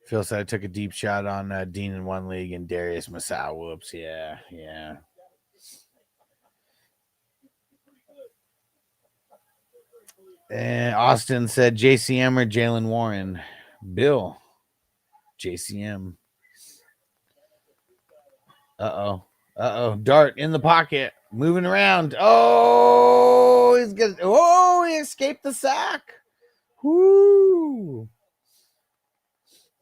Phil said I took a deep shot on Dean in one league and Darius Masau. Whoops. Yeah. And Austin said JCM or Jalen Warren. Bill. JCM. Uh-oh. Dart in the pocket. Moving around. Oh, he escaped the sack. Whoo.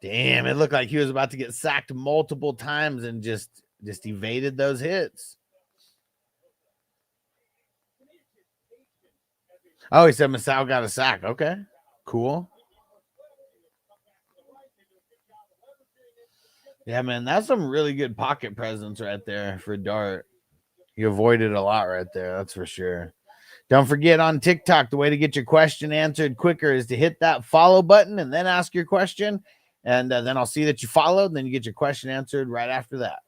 Damn, it looked like he was about to get sacked multiple times and just evaded those hits. Oh, he said Masao got a sack. Okay, cool. Yeah, man, that's some really good pocket presence right there for Dart. He avoided a lot right there, that's for sure. Don't forget on TikTok, the way to get your question answered quicker is to hit that follow button and then ask your question. And then I'll see that you followed. And then you get your question answered right after that.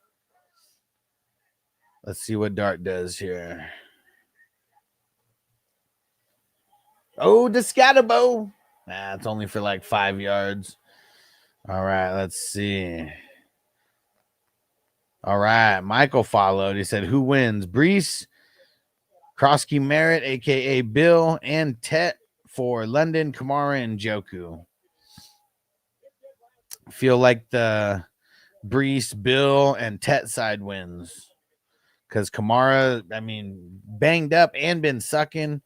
Let's see what Dart does here. Oh, Descatabo. Nah, it's only for like 5 yards. All right, let's see. All right, Michael followed. He said, who wins? Brees, Krosky Merritt, a.k.a. Bill, and Tet for London, Kamara, and Joku. Feel like the Brees, Bill, and Tet side wins. Because Kamara, I mean, banged up and been sucking.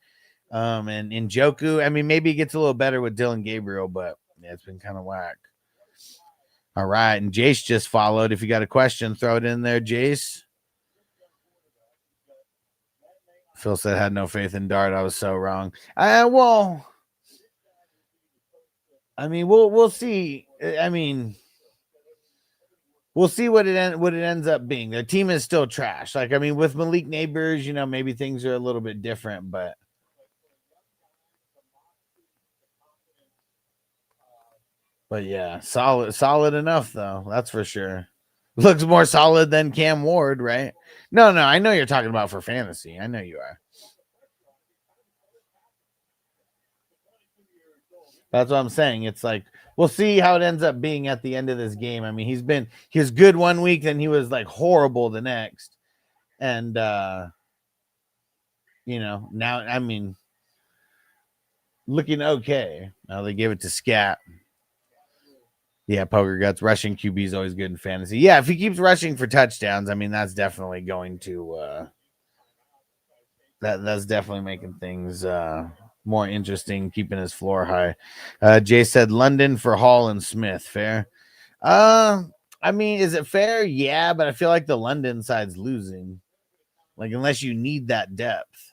And in Joku, I mean, maybe it gets a little better with Dylan Gabriel, but yeah, it's been kind of whack. All right, and Jace just followed. If you got a question, throw it in there, Jace. Phil said had no faith in Dart. I was so wrong. Well, I mean, we'll see. I mean, we'll see what it ends up being. Their team is still trash. Like, I mean, with Malik Neighbors, you know, maybe things are a little bit different, but yeah, solid enough though. That's for sure. Looks more solid than Cam Ward, right? No, I know you're talking about for fantasy. I know you are. That's what I'm saying. It's like, we'll see how it ends up being at the end of this game. I mean, he was good one week, then he was like horrible the next. And you know, now, I mean, looking okay. Now they gave it to Scat. Yeah, Poker Guts. Rushing QB is always good in fantasy. Yeah, if he keeps rushing for touchdowns, I mean, that's definitely going to that's definitely making things more interesting, keeping his floor high. Jay said London for Hall and Smith. Fair. I mean, is it fair? Yeah, but I feel like the London side's losing. Like, unless you need that depth.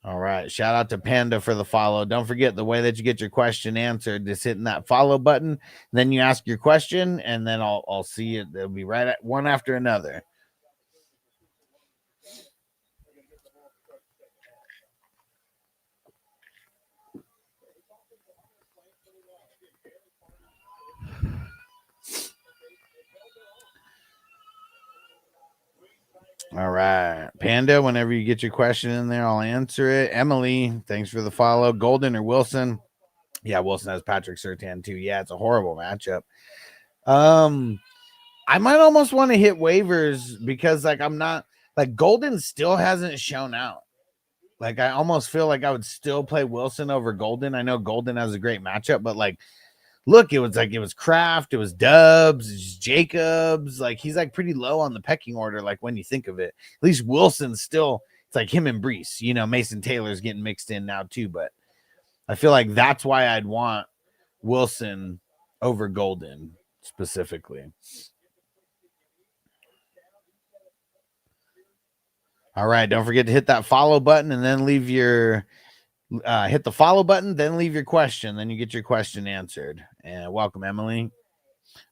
All right. Shout out to Panda for the follow. Don't forget, the way that you get your question answered is hitting that follow button. Then you ask your question, and then I'll see it. They'll be right at one after another. All right. Panda, whenever you get your question in there, I'll answer it. Emily, thanks for the follow. Golden or Wilson? Yeah, Wilson has Patrick Surtain too. Yeah, it's a horrible matchup. I might almost want to hit waivers because, like, I'm not, like, Golden still hasn't shown out. Like, I almost feel like I would still play Wilson over Golden. I know Golden has a great matchup, but, like, look, it was Kraft, it was Dubs, it's Jacobs. Like, he's like pretty low on the pecking order. Like, when you think of it, at least Wilson's still, it's like him and Brees, you know, Mason Taylor's getting mixed in now too. But I feel like that's why I'd want Wilson over Golden specifically. All right. Don't forget to hit that follow button and then leave your hit the follow button, then leave your question. Then you get your question answered. And welcome, Emily.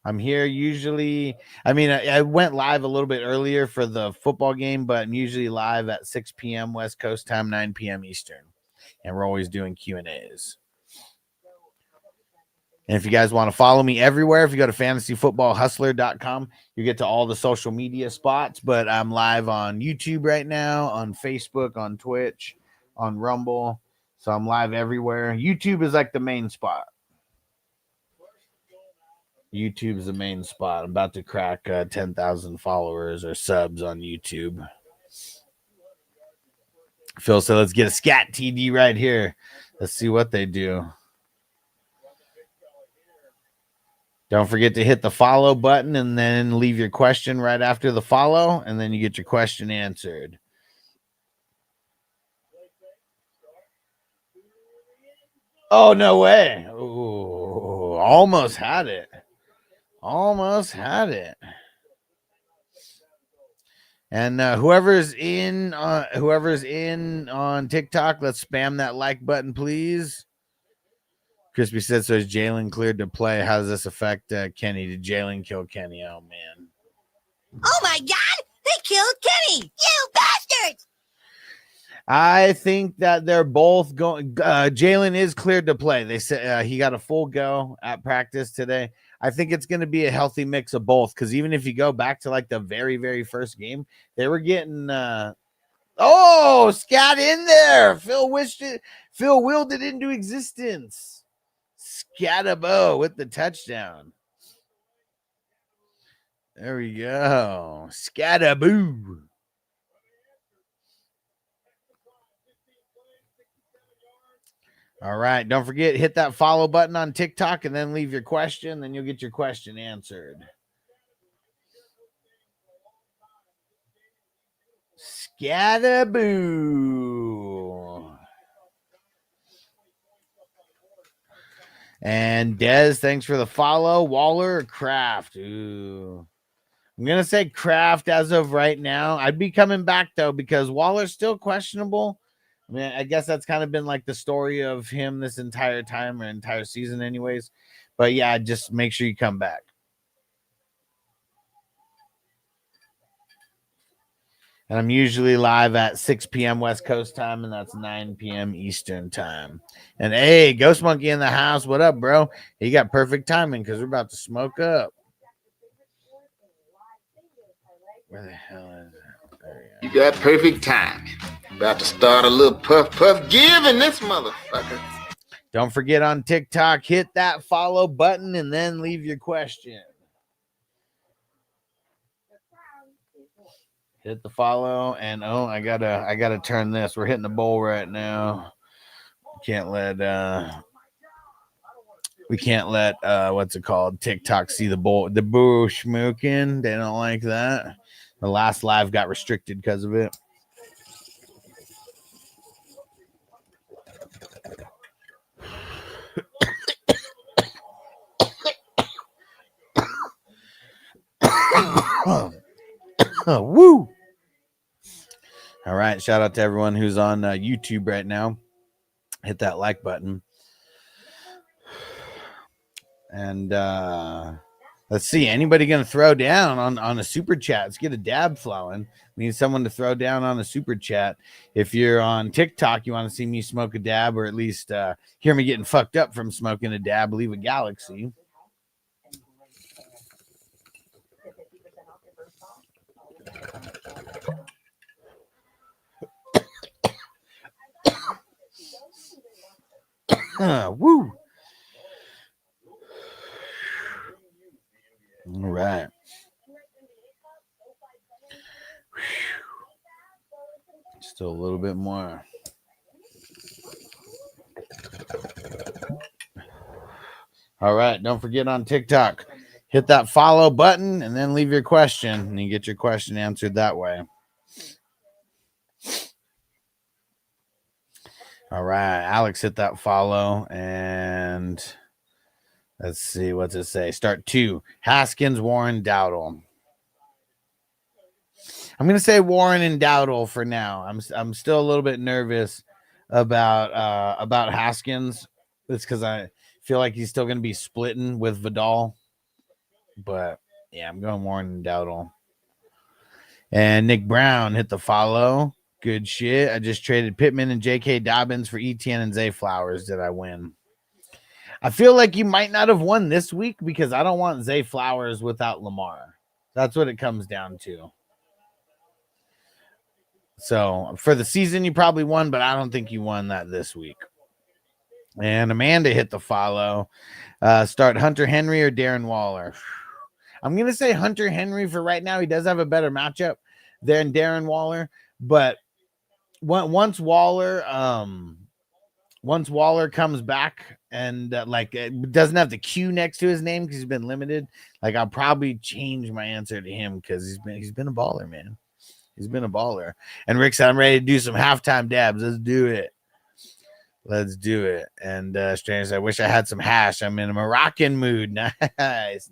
I'm here usually. I mean, I went live a little bit earlier for the football game, but I'm usually live at 6 p.m. West Coast time, 9 p.m. Eastern. And we're always doing Q&As. And if you guys want to follow me everywhere, if you go to fantasyfootballhustler.com, you get to all the social media spots. But I'm live on YouTube right now, on Facebook, on Twitch, on Rumble. So I'm live everywhere. YouTube is like the main spot. YouTube is the main spot. I'm about to crack 10,000 followers or subs on YouTube. Phil said, let's get a scat TD right here. Let's see what they do. Don't forget to hit the follow button and then leave your question right after the follow, and then you get your question answered. Oh, no way. Ooh, almost had it. Almost had it. And whoever's in on TikTok, let's spam that like button, please. Crispy said, so is Jalen cleared to play? How does this affect Kenny? Did Jalen kill Kenny? Oh, man. Oh, my God. They killed Kenny! You bastards! I think that they're both going. Jalen is cleared to play. They said he got a full go at practice today. I think it's going to be a healthy mix of both, because even if you go back to like the very, very first game, they were getting scat in there. Phil willed it into existence. Scatabo with the touchdown. There we go. Scataboo. All right. Don't forget, hit that follow button on TikTok and then leave your question. Then you'll get your question answered. Scataboo. And Dez, thanks for the follow. Waller or Kraft? Ooh. I'm going to say Kraft as of right now. I'd be coming back, though, because Waller's still questionable. I mean, I guess that's kind of been like the story of him this entire time or entire season anyways. But, yeah, just make sure you come back. And I'm usually live at 6 p.m. West Coast time, and that's 9 p.m. Eastern time. And, hey, Ghost Monkey in the house. What up, bro? You got perfect timing because we're about to smoke up. Where the hell is it? You got perfect timing. About to start a little puff give in this motherfucker. Don't forget on TikTok, hit that follow button and then leave your question. Hit the follow and I gotta turn this. We're hitting the bowl right now. We can't let what's it called? TikTok see the bowl, the boo schmooking. They don't like that. The last live got restricted because of it. Woo! All right, shout out to everyone who's on YouTube right now. Hit that like button. And let's see, anybody going to throw down on a super chat? Let's get a dab flowing. We need someone to throw down on a super chat. If you're on TikTok, you want to see me smoke a dab, or at least hear me getting fucked up from smoking a dab, leave a galaxy. Woo! All right. Still a little bit more. All right. Don't forget on TikTok, hit that follow button and then leave your question, and you get your question answered that way. All right. Alex hit that follow, and let's see. What's it say? Start 2. Haskins, Warren, Dowdle. I'm going to say Warren and Dowdle for now. I'm still a little bit nervous about Haskins. It's because I feel like he's still going to be splitting with Vidal. But, yeah, I'm going Warren and Dowdle. And Nick Brown hit the follow. Good shit. I just traded Pittman and J.K. Dobbins for Etienne and Zay Flowers. Did I win? I feel like you might not have won this week because I don't want Zay Flowers without Lamar. That's what it comes down to. So for the season, you probably won, but I don't think you won that this week. And Amanda hit the follow. Start Hunter Henry or Darren Waller. I'm going to say Hunter Henry for right now. He does have a better matchup than Darren Waller, but once Waller comes back and it doesn't have the Q next to his name because he's been limited, like I'll probably change my answer to him because he's been a baller, man. He's been a baller. And Rick said, I'm ready to do some halftime dabs. Let's do it. And Strange said, I wish I had some hash. I'm in a Moroccan mood. Nice.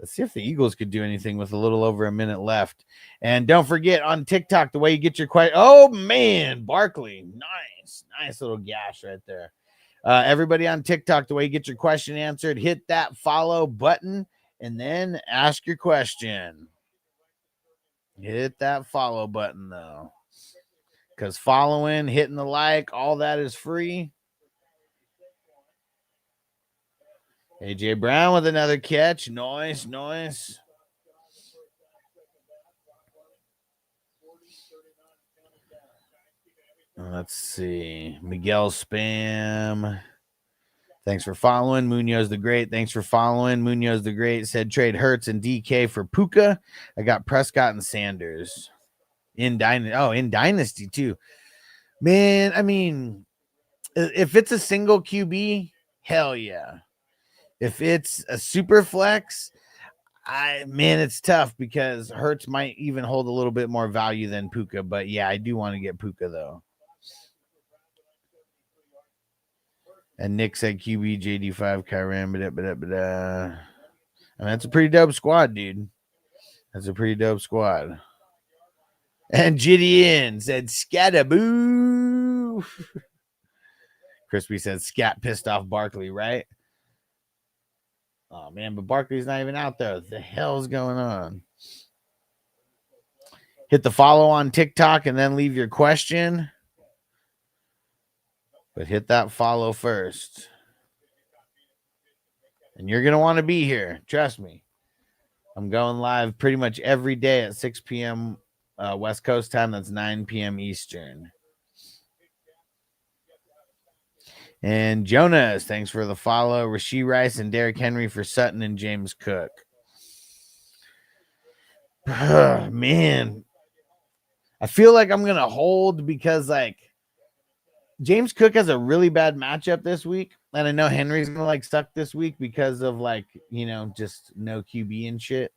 Let's see if the Eagles could do anything with a little over a minute left. And don't forget on TikTok, the way you get your question. Oh, man, Barkley. Nice little gash right there. Everybody on TikTok, the way you get your question answered, hit that follow button and then ask your question. Hit that follow button, though. Because following, hitting the like, all that is free. AJ Brown with another catch. Nice, nice. Let's see. Miguel Spam. Thanks for following. Munoz the Great. Thanks for following. Munoz the Great said trade Hurts and DK for Puka. I got Prescott and Sanders. In Dynasty too. Man, I mean, if it's a single QB, hell yeah. If it's a super flex, it's tough because Hurts might even hold a little bit more value than Puka. But yeah, I do want to get Puka though. And Nick said QB, JD5, Kyran, I mean, that's a pretty dope squad, dude. That's a pretty dope squad. And Gideon said scataboo. Crispy said scat pissed off Barkley, right? Oh, man, but Barkley's not even out there. What the hell's going on? Hit the follow on TikTok and then leave your question. But hit that follow first. And you're going to want to be here. Trust me. I'm going live pretty much every day at 6 p.m. West Coast time. That's 9 p.m. Eastern. And Jonas, thanks for the follow. Rashee Rice and Derrick Henry for Sutton and James Cook. Man, I feel like I'm going to hold because, like, James Cook has a really bad matchup this week. And I know Henry's going to, suck this week because of, just no QB and shit.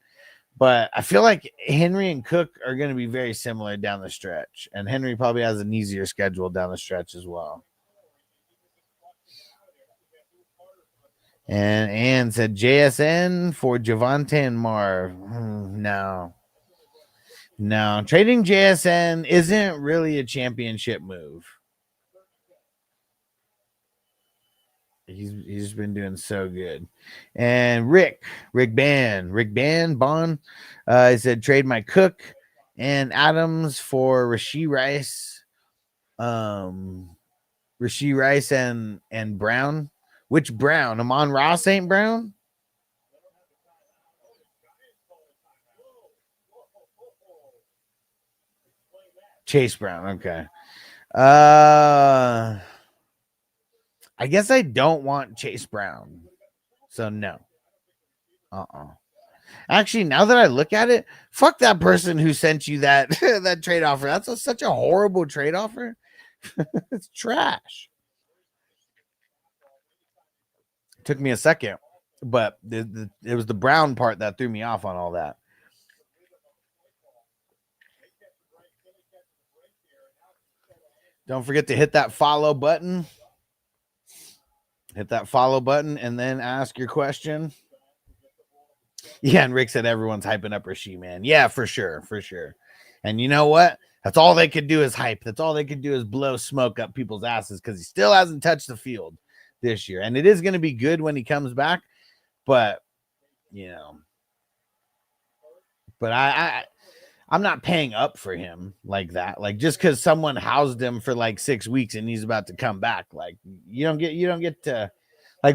But I feel like Henry and Cook are going to be very similar down the stretch. And Henry probably has an easier schedule down the stretch as well. And Ann said JSN for Javonte and Marv. No. Trading JSN isn't really a championship move. He's been doing so good. And Rick Bond, he said trade my Cook and Adams for Rashee Rice. Rashee Rice and Brown. Which Brown? Amon-Ra St. Brown? Chase Brown. Okay. I guess I don't want Chase Brown. So no. Actually, now that I look at it, fuck that person who sent you that that trade offer. That's such a horrible trade offer. It's trash. It took me a second, but it was the Brown part that threw me off on all that. Don't forget to hit that follow button. Hit that follow button and then ask your question. Yeah, and Rick said everyone's hyping up Rashee, man. Yeah, for sure. And you know what? That's all they could do is hype. That's all they could do is blow smoke up people's asses because he still hasn't touched the field this year. And it is going to be good when he comes back. But, I'm not paying up for him like that. Like, just because someone housed him for 6 weeks and he's about to come back, you don't get to,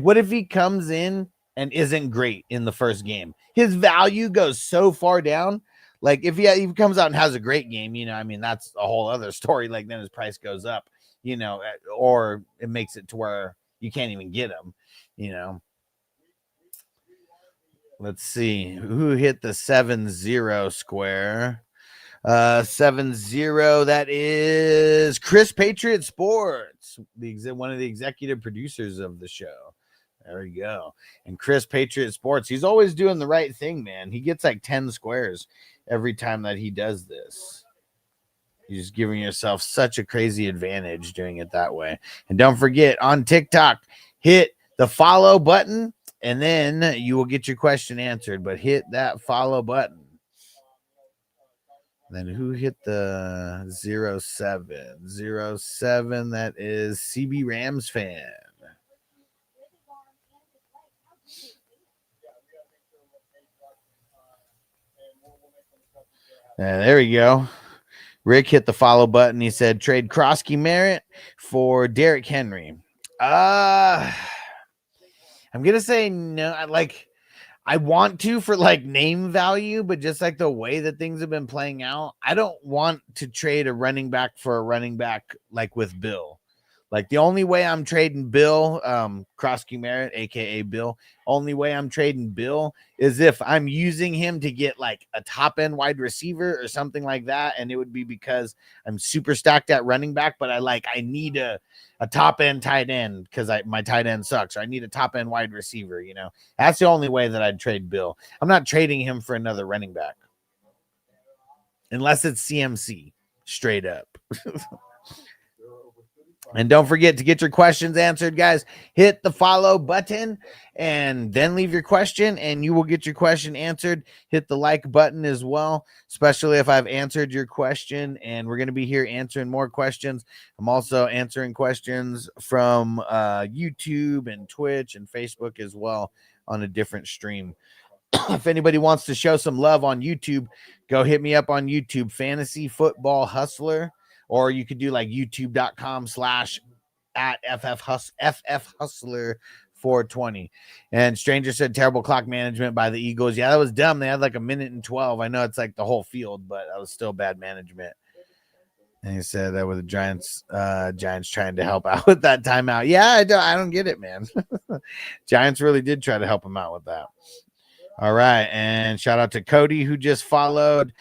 what if he comes in and isn't great in the first game? His value goes so far down. If he comes out and has a great game, that's a whole other story. Then his price goes up, or it makes it to where you can't even get him, Let's see who hit the 7-0 square. 7-0. That is Chris Patriot Sports, one of the executive producers of the show. There we go. And Chris Patriot Sports, he's always doing the right thing, man. He gets 10 squares every time that he does this. You're just giving yourself such a crazy advantage doing it that way. And don't forget, on TikTok, hit the follow button, and then you will get your question answered. But hit that follow button. Then who hit the 07? 07, that is CB Rams fan. There we go. Rick hit the follow button. He said trade Krosky Merritt for Derrick Henry. I'm gonna say no. I want to for like name value, but just like the way that things have been playing out, I don't want to trade a running back for a running back like with Bill. Like the only way I'm trading Bill, Krosky Merritt, aka Bill, only way I'm trading Bill is if I'm using him to get like a top end wide receiver or something like that. And it would be because I'm super stacked at running back, but I need a top end tight end because my tight end sucks. Or I need a top end wide receiver, you know. That's the only way that I'd trade Bill. I'm not trading him for another running back. Unless it's CMC, straight up. And don't forget to get your questions answered, guys. Hit the follow button and then leave your question and you will get your question answered. Hit the like button as well, especially if I've answered your question. And we're going to be here answering more questions. I'm also answering questions from YouTube and Twitch and Facebook as well on a different stream. If anybody wants to show some love on YouTube, go hit me up on YouTube, Fantasy Football Hustler. Or you could do like youtube.com/FF Hustler420. And Stranger said terrible clock management by the Eagles. Yeah, that was dumb. They had like 1:12. I know it's like the whole field, but that was still bad management. And he said that with the Giants trying to help out with that timeout. Yeah, I don't get it, man. Giants really did try to help him out with that. All right, and shout out to Cody who just followed.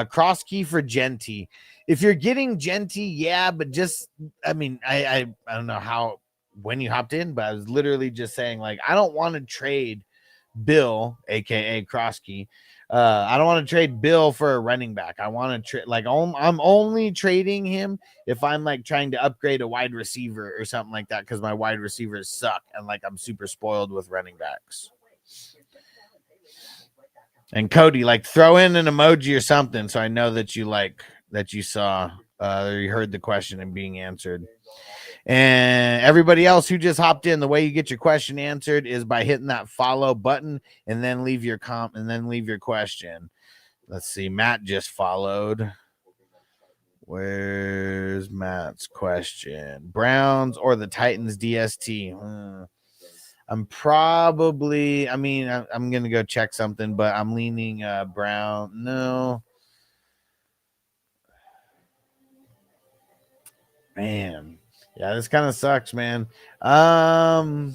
Cross key for Genty. If you're getting Genty, yeah, but just I don't know when you hopped in, but I was literally just saying like I don't want to trade Bill, aka Krosky. I don't want to trade Bill for a running back. I want to trade I'm only trading him if I'm like trying to upgrade a wide receiver or something like that because my wide receivers suck and like I'm super spoiled with running backs. And Cody, like throw in an emoji or something so I know that you saw you heard the question and being answered. And everybody else who just hopped in, the way you get your question answered is by hitting that follow button and then leave your question. Let's see. Matt just followed. Where's Matt's question? Browns or the Titans DST? I'm probably, I'm going to go check something, but I'm leaning Brown. No. Man. Yeah, this kind of sucks, man. Yeah,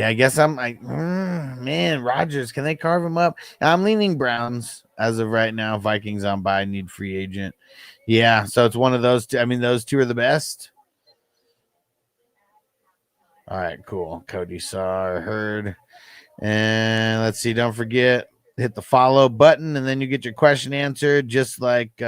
I guess man, Rodgers, can they carve him up? I'm leaning Browns as of right now. Vikings on bye, need free agent. Yeah, so it's one of those two. I mean, those two are the best. All right, cool. Cody saw or heard. And let's see, don't forget, hit the follow button, and then you get your question answered, just like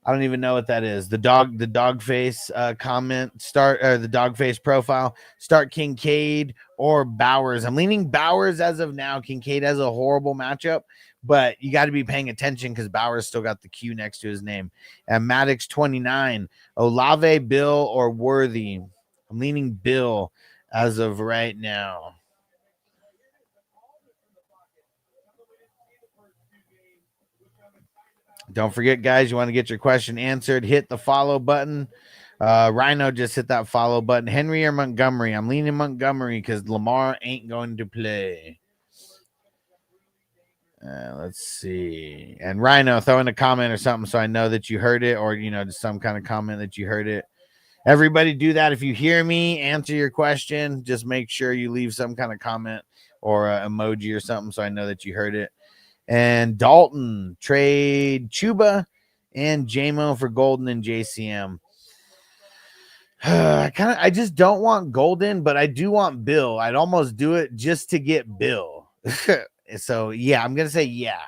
I don't even know what that is. The dog face comment, start or the dog face profile, start Kincaid or Bowers. I'm leaning Bowers as of now. Kincaid has a horrible matchup, but you got to be paying attention because Bowers still got the Q next to his name. And Maddox 29, Olave, Bill, or Worthy. I'm leaning Bill as of right now. Don't forget, guys, you want to get your question answered, hit the follow button. Rhino just hit that follow button. Henry or Montgomery? I'm leaning Montgomery because Lamar ain't going to play. Let's see. And Rhino, throw in a comment or something so I know that you heard it, or, just some kind of comment that you heard it. Everybody do that. If you hear me answer your question, just make sure you leave some kind of comment or emoji or something so I know that you heard it. And Dalton, trade Chuba and JMO for Golden and JCM. I just don't want Golden, but I do want Bill. I'd almost do it just to get Bill. So yeah, I'm gonna say yeah.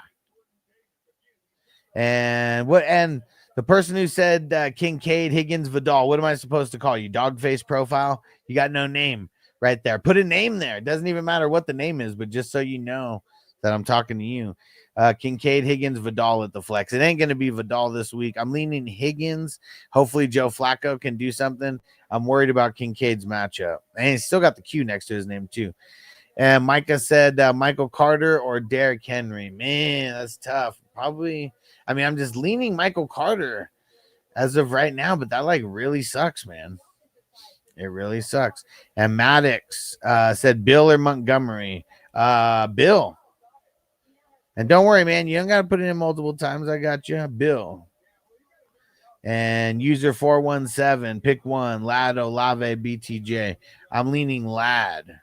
And the person who said Kincaid, Higgins, Vidal, what am I supposed to call you? Dog face profile? You got no name right there. Put a name there. It doesn't even matter what the name is, but just so you know that I'm talking to you. Kincaid, Higgins, Vidal at the flex. It ain't going to be Vidal this week. I'm leaning Higgins. Hopefully Joe Flacco can do something. I'm worried about Kincaid's matchup. And he's still got the Q next to his name too. And Micah said Michael Carter or Derrick Henry. Man, that's tough. Probably. I mean, I'm just leaning Michael Carter as of right now, but that like really sucks, man. It really sucks. And Maddox said Bill or Montgomery. Bill. And don't worry, man. You don't got to put it in multiple times. I got you. Bill. And user 417, pick one. Lad, Olave, BTJ. I'm leaning Lad.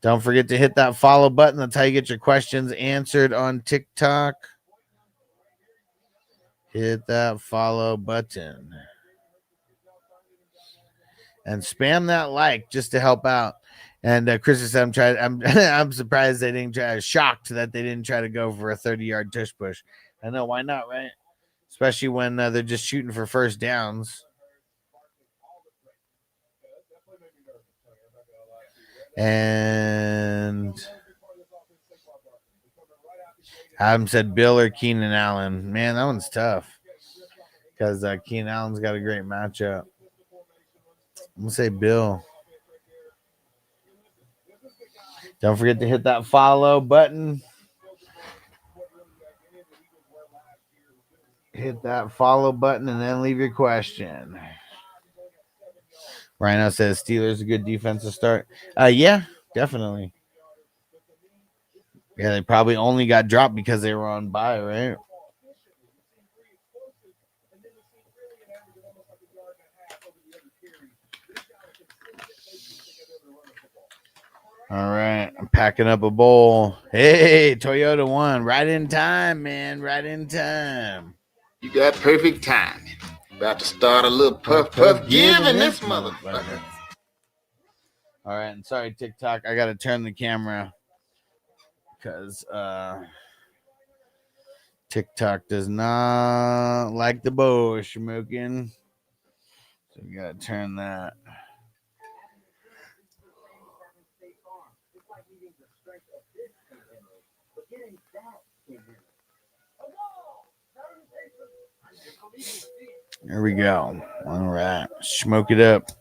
Don't forget to hit that follow button. That's how you get your questions answered on TikTok. Hit that follow button. And spam that like just to help out. And Chris said, I'm surprised they didn't try. Shocked that they didn't try to go for a 30-yard tush push. I know, why not, right? Especially when they're just shooting for first downs. And Adam said Bill or Keenan Allen. Man, that one's tough because Keenan Allen's got a great matchup. I'm going to say Bill. Don't forget to hit that follow button. Hit that follow button and then leave your question. Rhino says Steelers a good defense to start. Yeah, definitely. Yeah, they probably only got dropped because they were on bye, right? All right, I'm packing up a bowl. Hey, Toyota won. Right in time, man. Right in time. You got perfect timing. About to start a little puff giving this motherfucker. All right, and sorry, TikTok. I got to turn the camera because TikTok does not like the bow smoking. So we got to turn that. There we go. All right. Smoke it up.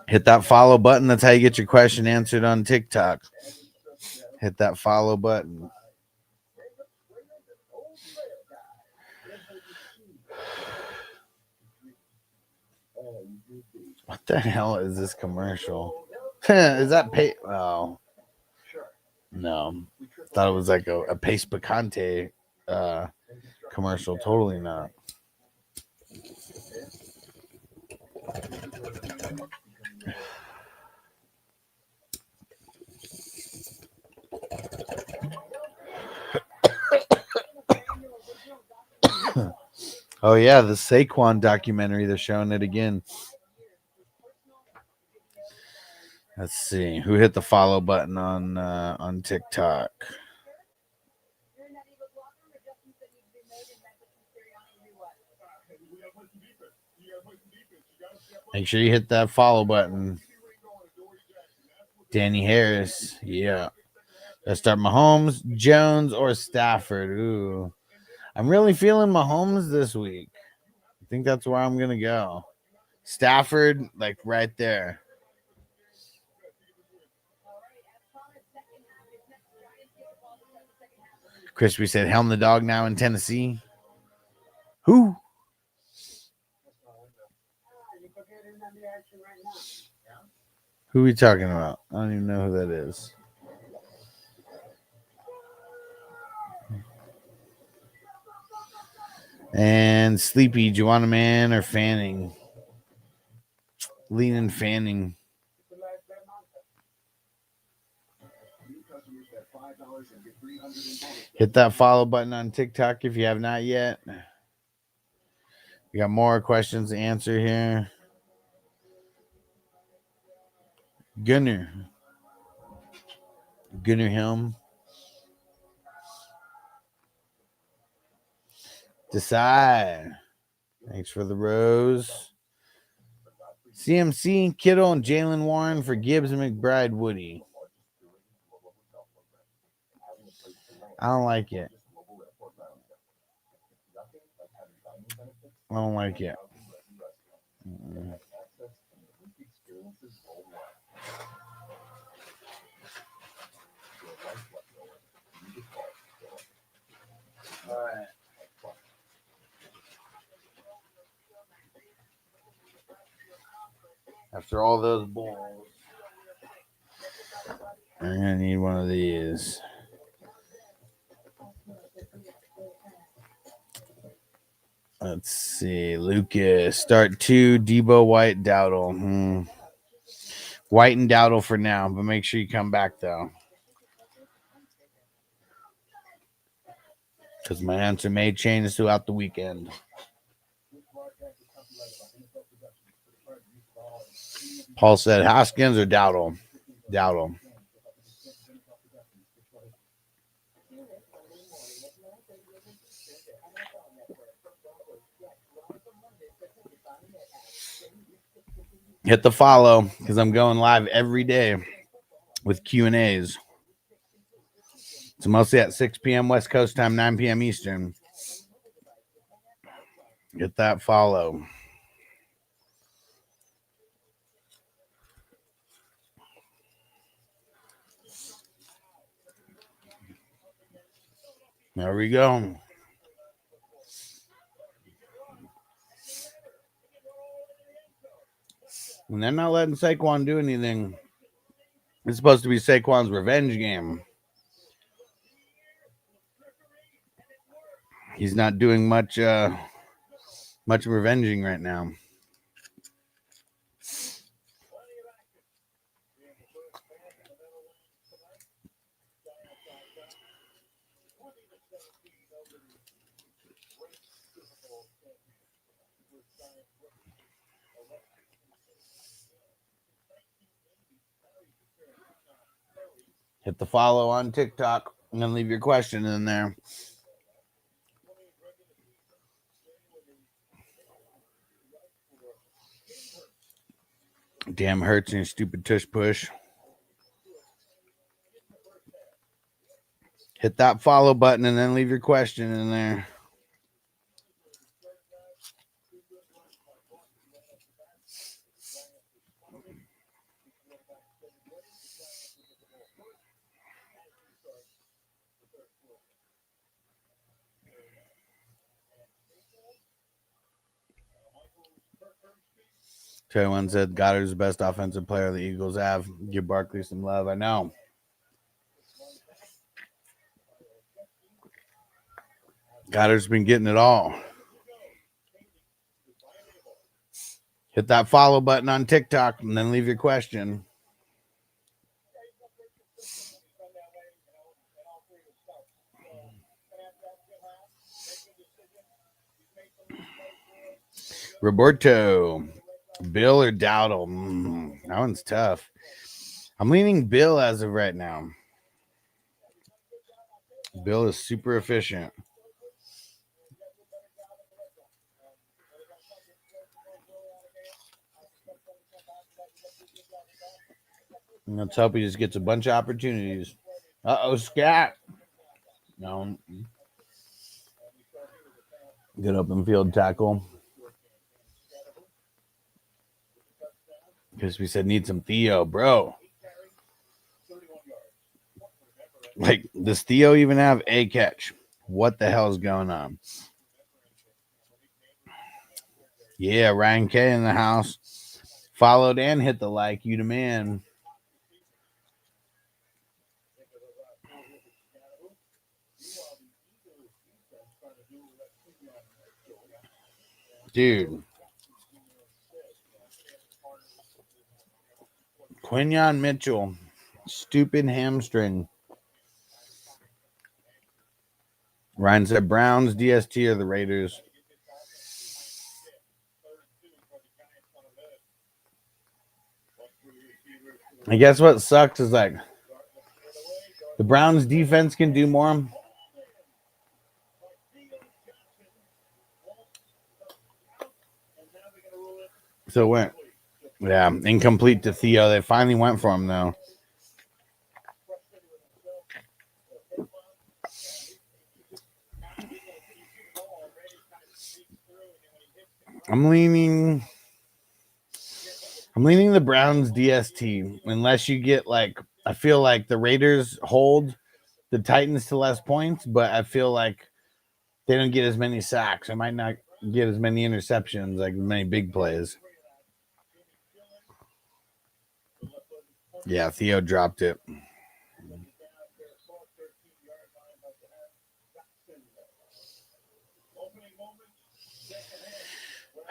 Hit that follow button. That's how you get your question answered on TikTok. Hit that follow button. What the hell is this commercial? Is that pay? Oh, no. Thought it was like a Pace Picante commercial. Totally not. Oh yeah, the Saquon documentary. They're showing it again. Let's see who hit the follow button on TikTok. Make sure you hit that follow button. Danny Harris, yeah. Let's start Mahomes, Jones, or Stafford. Ooh, I'm really feeling Mahomes this week. I think that's where I'm gonna go. Stafford, like right there. Crispy said, "Helm the dog now in Tennessee." Who? Who are we talking about? I don't even know who that is. And Sleepy, Juana Man or Fanning? Leaning Fanning. Hit that follow button on TikTok if you have not yet. We got more questions to answer here. Gunner Helm. Decide. Thanks for the rose. CMC, Kittle, and Jalen Warren for Gibbs, McBride, Woody. I don't like it. I don't like it. All right. After all those balls, I'm gonna need one of these. Let's see. Lucas, start 2, Debo, White, Dowdle. White and Dowdle for now, but make sure you come back, though. Because my answer may change throughout the weekend. Paul said Hoskins or Dowdle? Dowdle. Hit the follow because I'm going live every day with Q&As. It's mostly at 6 p.m. West Coast time, 9 p.m. Eastern. Get that follow. There we go. And they're not letting Saquon do anything. It's supposed to be Saquon's revenge game. He's not doing much revenging right now. Hit the follow on TikTok and then leave your question in there. Damn Hurts and your stupid tush push. Hit that follow button and then leave your question in there. Everyone said Goddard's the best offensive player the Eagles have. Give Barkley some love. I know. Goddard's been getting it all. Hit that follow button on TikTok and then leave your question. Roberto, Bill or Dowdle? That one's tough. I'm leaning Bill as of right now. Bill is super efficient. And let's hope he just gets a bunch of opportunities. Scat. No. Good open field tackle. Because we said need some Theo, bro. Like, does Theo even have a catch? What the hell is going on? Yeah, Ryan K in the house. Followed and hit the like. You the man. Dude. Quinyon Mitchell. Stupid hamstring. Ryan said Browns, DST, or the Raiders. I guess what sucks is like the Browns defense can do more. So it went, yeah, incomplete to Theo. They finally went for him though. I'm leaning the Browns DST unless you get like, I feel like the Raiders hold the Titans to less points, but I feel like they don't get as many sacks. I might not get as many interceptions, like many big plays. Yeah, Theo dropped it.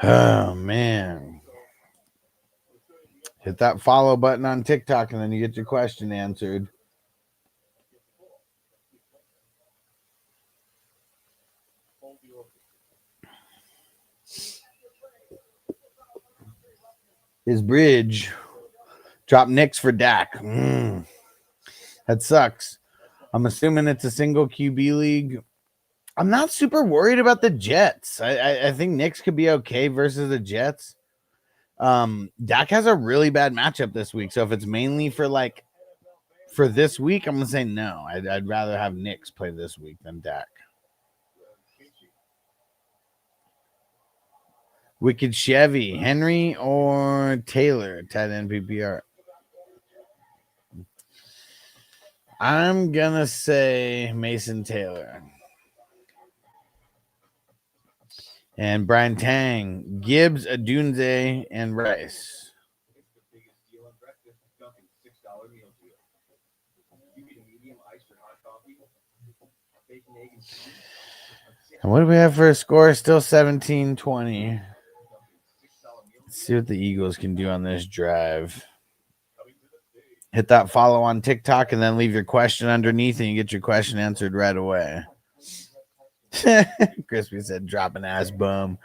Oh, man. Hit that follow button on TikTok and then you get your question answered. His bridge dropped Knicks for Dak. That sucks. I'm assuming it's a single QB league. I'm not super worried about the Jets. I think Knicks could be okay versus the Jets. Dak has a really bad matchup this week. So if it's mainly for this week, I'm gonna say no. I'd rather have Knicks play this week than Dak. Wicked Chevy, Henry or Taylor, tight end PPR. I'm gonna say Mason Taylor. And Brian Tang, Gibbs, Adunze, and Rice. And what do we have for a score? Still 17-20. Let's see what the Eagles can do on this drive. Hit that follow on TikTok and then leave your question underneath and you get your question answered right away. Crispy said, drop an ass bum.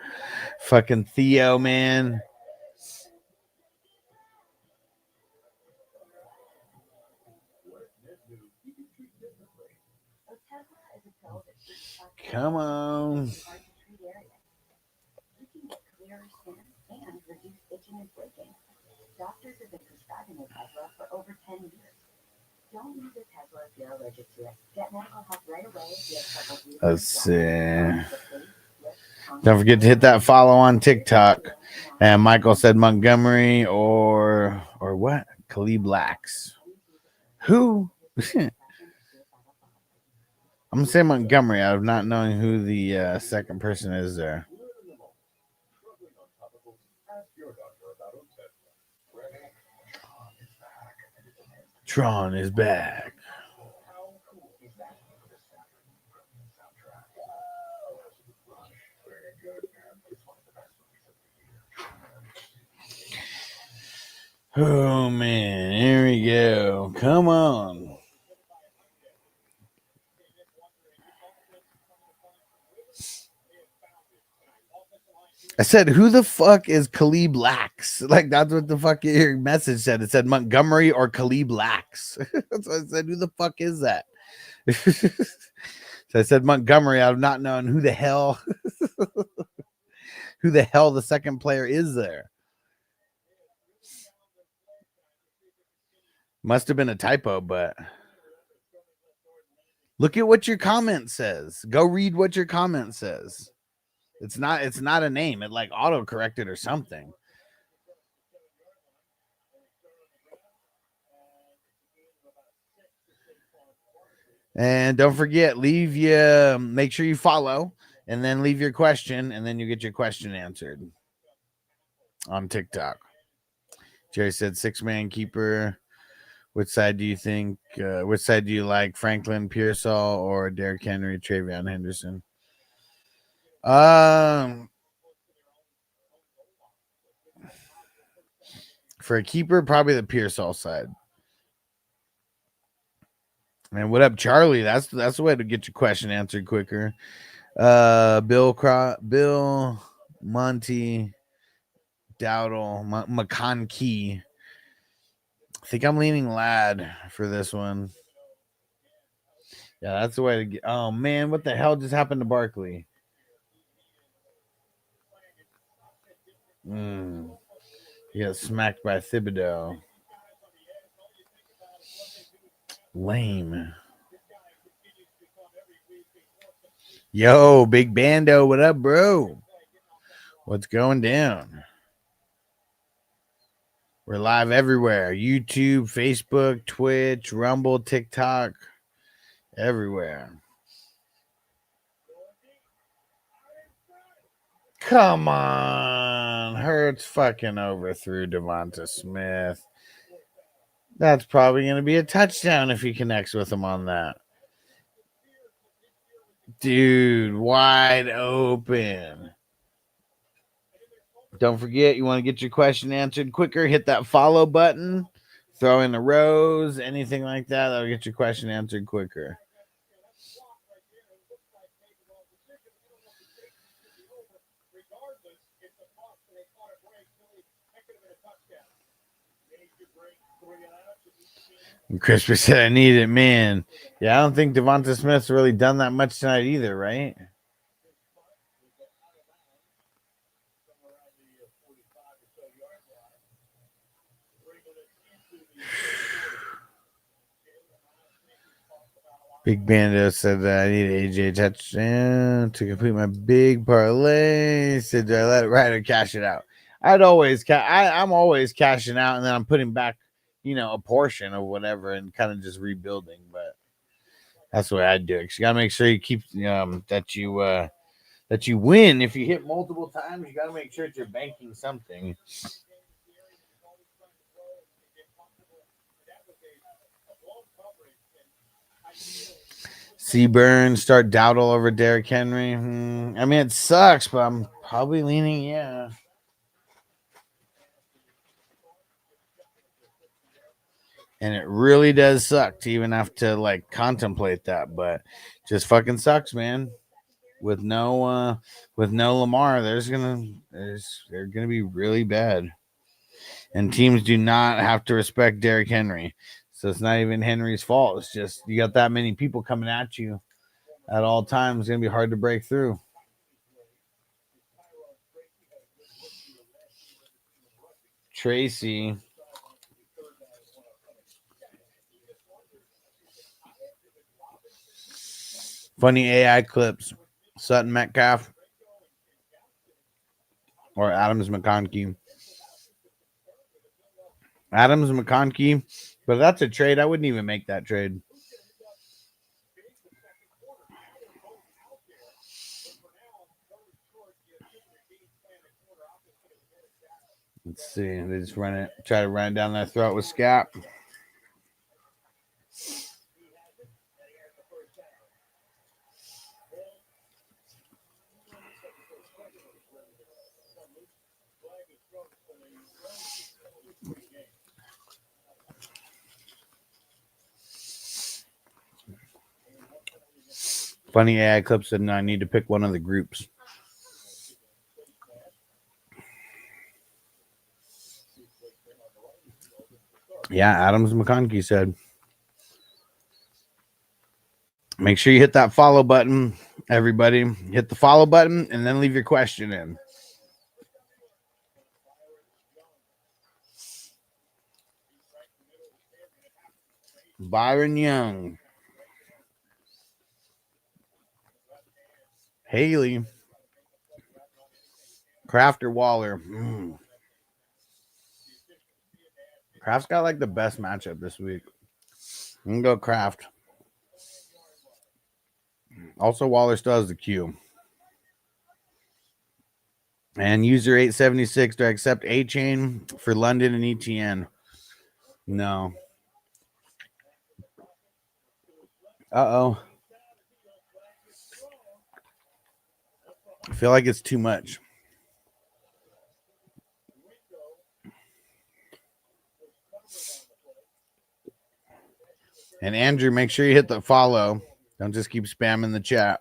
Fucking Theo, man. Come on. Doctors have been prescribing Otezla for over 10 years. Don't use Otezla if you're allergic to it. Get medical help right away. Let's see. Don't forget to hit that follow on TikTok. And Michael said Montgomery or what? Khalib Lax. Who? I'm going to say Montgomery out of not knowing who the second person is there. Tron is back. Oh, man. Here we go. Come on. I said, who the fuck is Khalib Lax? Like, that's what the fuck your message said. It said Montgomery or Khalib Lax. So I said, who the fuck is that? So I said Montgomery. I've not known who the hell the second player is there. Must have been a typo, but look at what your comment says. Go read what your comment says. It's not a name. It like auto corrected or something. And don't forget, make sure you follow and then leave your question and then you get your question answered on TikTok. Jerry said 6-man keeper. Which side do you think? Which side do you like? Franklin Pearsall or Derrick Henry, Travion Henderson? For a keeper, probably the Pearsall side. Man, what up, Charlie? That's the way to get your question answered quicker. Bill, Monty, Dowdle, McConkey. I think I'm leaning Lad for this one. Yeah, that's the way to get. Oh man, what the hell just happened to Barkley? He got smacked by Thibodeau. Lame. Yo, Big Bando, what up, bro? What's going down? We're live everywhere. YouTube, Facebook, Twitch, Rumble, TikTok, everywhere. Come on. Hurts fucking overthrew Devonta Smith. That's probably going to be a touchdown if he connects with him on that. Dude, wide open. Don't forget, you want to get your question answered quicker, hit that follow button, throw in the rows, anything like that. That'll get your question answered quicker. And Crispy said, I need it, man. Yeah, I don't think Devonta Smith's really done that much tonight either, right? Big Bando said that I need an AJ touchdown to complete my big parlay. Said, do I let it ride or cash it out? I'm always cashing out, and then I'm putting back, a portion of whatever and kind of just rebuilding. But that's the way I do it. You got to make sure you keep that you win. If you hit multiple times, you got to make sure that you're banking something. Seaburn, start Dowdle over Derrick Henry. I mean, it sucks, but I'm probably leaning, yeah. And it really does suck to even have to contemplate that, but just fucking sucks, man. With no Lamar, they're gonna be really bad. And teams do not have to respect Derrick Henry. So it's not even Henry's fault. It's just you got that many people coming at you at all times. It's going to be hard to break through. Tracy. Funny AI clips. Sutton Metcalf or Adams McConkey. Adams McConkey, but that's a trade. I wouldn't even make that trade. Let's see. They just try to run it down their throat with Scap. Funny AI clips, and I need to pick one of the groups. Yeah, Adams McConkey said. Make sure you hit that follow button, everybody. Hit the follow button and then leave your question in. Byron Young. Haley. Kraft or Waller. Kraft's got the best matchup this week. I'm going to go Kraft. Also, Waller still has the Q. And user 876, do I accept A-Chain for London and ETN? No. Uh-oh. I feel like it's too much. And Andrew, make sure you hit the follow. Don't just keep spamming the chat.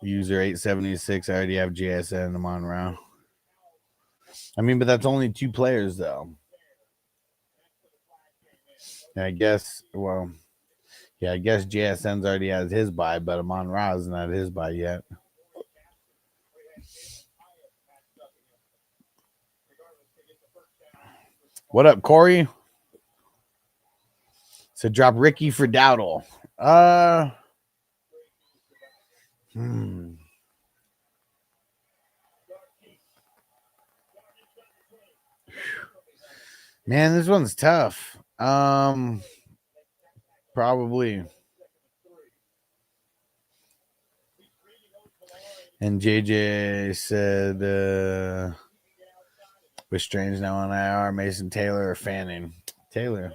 User 876, I already have JSN and Monroe. I mean, but that's only 2 players, though. And I guess JSN's already has his buy, but Amon Ra's not his buy yet. What up, Corey? So drop Ricky for Dowdle. Man, this one's tough. Probably. And JJ said, we're Strange now on IR, Mason Taylor or Fanning. Taylor.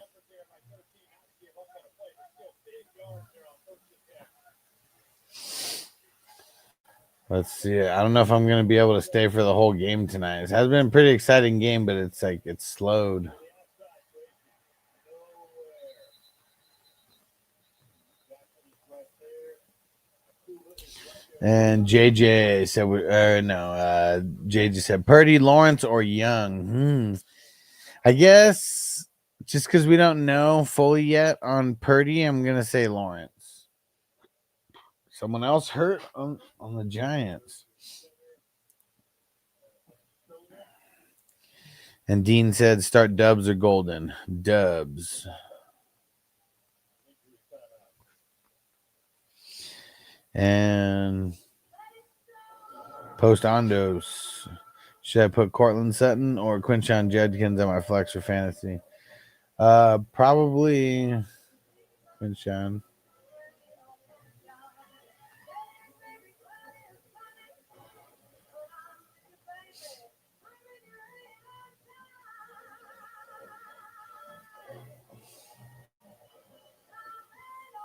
Let's see. I don't know if I'm going to be able to stay for the whole game tonight. It has been a pretty exciting game, but it's like it's slowed. And JJ said, JJ said Purdy, Lawrence, or Young. I guess just because we don't know fully yet on Purdy, I'm going to say Lawrence. Someone else hurt on the Giants. And Dean said start Dubs or Golden. Dubs. And Post Ondos. Should I put Cortland Sutton or Quinshon Judkins on my flex for fantasy? Probably Quinshon.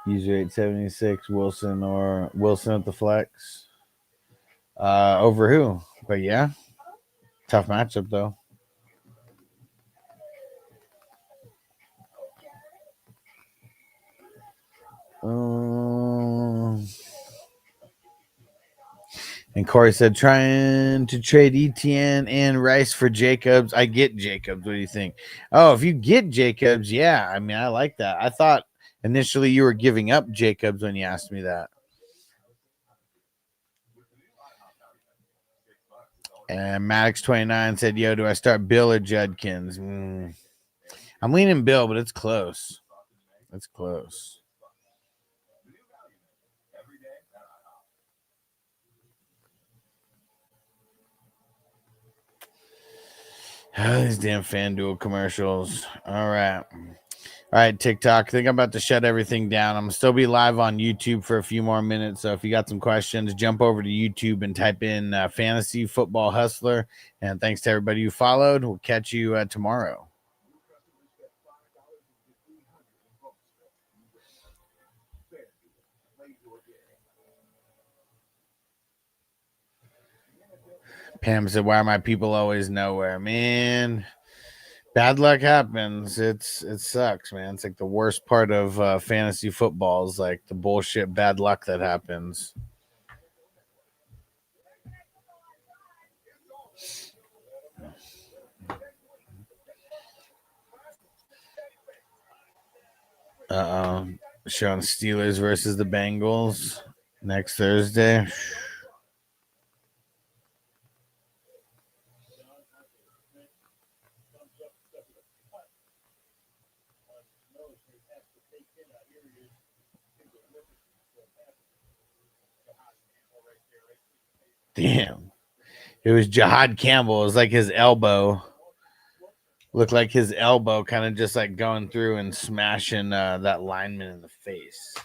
User 876, Wilson at the flex. Over who? But yeah, tough matchup though. And Corey said trying to trade ETN and Rice for Jacobs. I get Jacobs. What do you think? Oh, if you get Jacobs, yeah. I mean, I like that. I thought initially you were giving up Jacobs when you asked me that. And Maddox29 said, yo, do I start Bill or Judkins? I'm leaning Bill, but it's close. It's close. Oh, these damn FanDuel commercials. All right, TikTok. I think I'm about to shut everything down. I'm going to still be live on YouTube for a few more minutes. So if you got some questions, jump over to YouTube and type in Fantasy Football Hustler. And thanks to everybody who followed. We'll catch you tomorrow. Pam said, why are my people always nowhere? Man, bad luck happens. It sucks, man. It's like the worst part of fantasy football is like the bullshit bad luck that happens. Showing Steelers versus the Bengals next Thursday. Damn. It was Jahad Campbell. It was like his elbow. Looked like his elbow kind of just like going through and smashing that lineman in the face.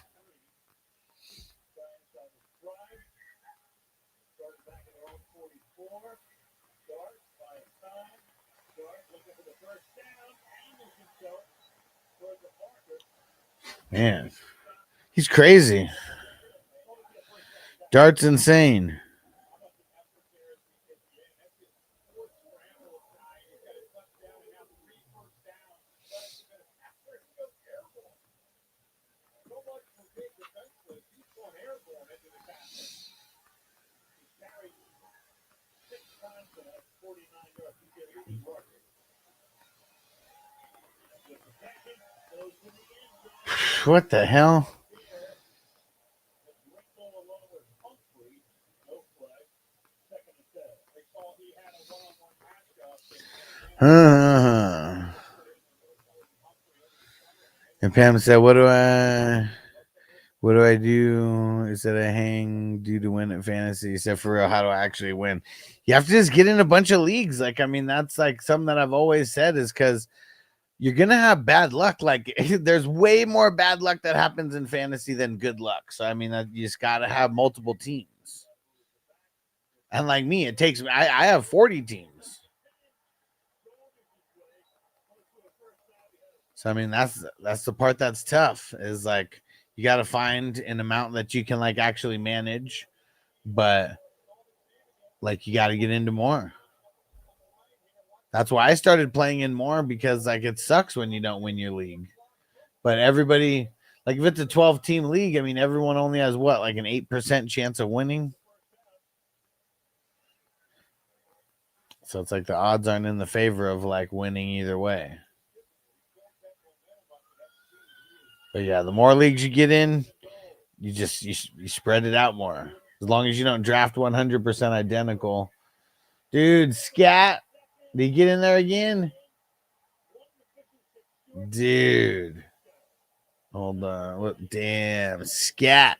Man, he's crazy. Dart's insane. What the hell? And Pam said, what do I What do I do? Is that I hang due to win at fantasy? He said, for real, how do I actually win? You have to just get in a bunch of leagues. Like, I mean, that's like something that I've always said is because you're going to have bad luck. Like, there's way more bad luck that happens in fantasy than good luck. So, I mean, you just got to have multiple teams. And like me, it takes, I have 40 teams. So, I mean, that's the part that's tough is like, you got to find an amount that you can like actually manage, but like you got to get into more. That's why I started playing in more because like it sucks when you don't win your league. But everybody, like if it's a 12-team league, I mean, everyone only has what, like an 8% chance of winning. So it's like the odds aren't in the favor of like winning either way. But yeah, the more leagues you get in, you spread it out more. As long as you don't draft 100% identical. Dude, Scat, did you get in there again? Dude. Hold on. What? Damn, Scat.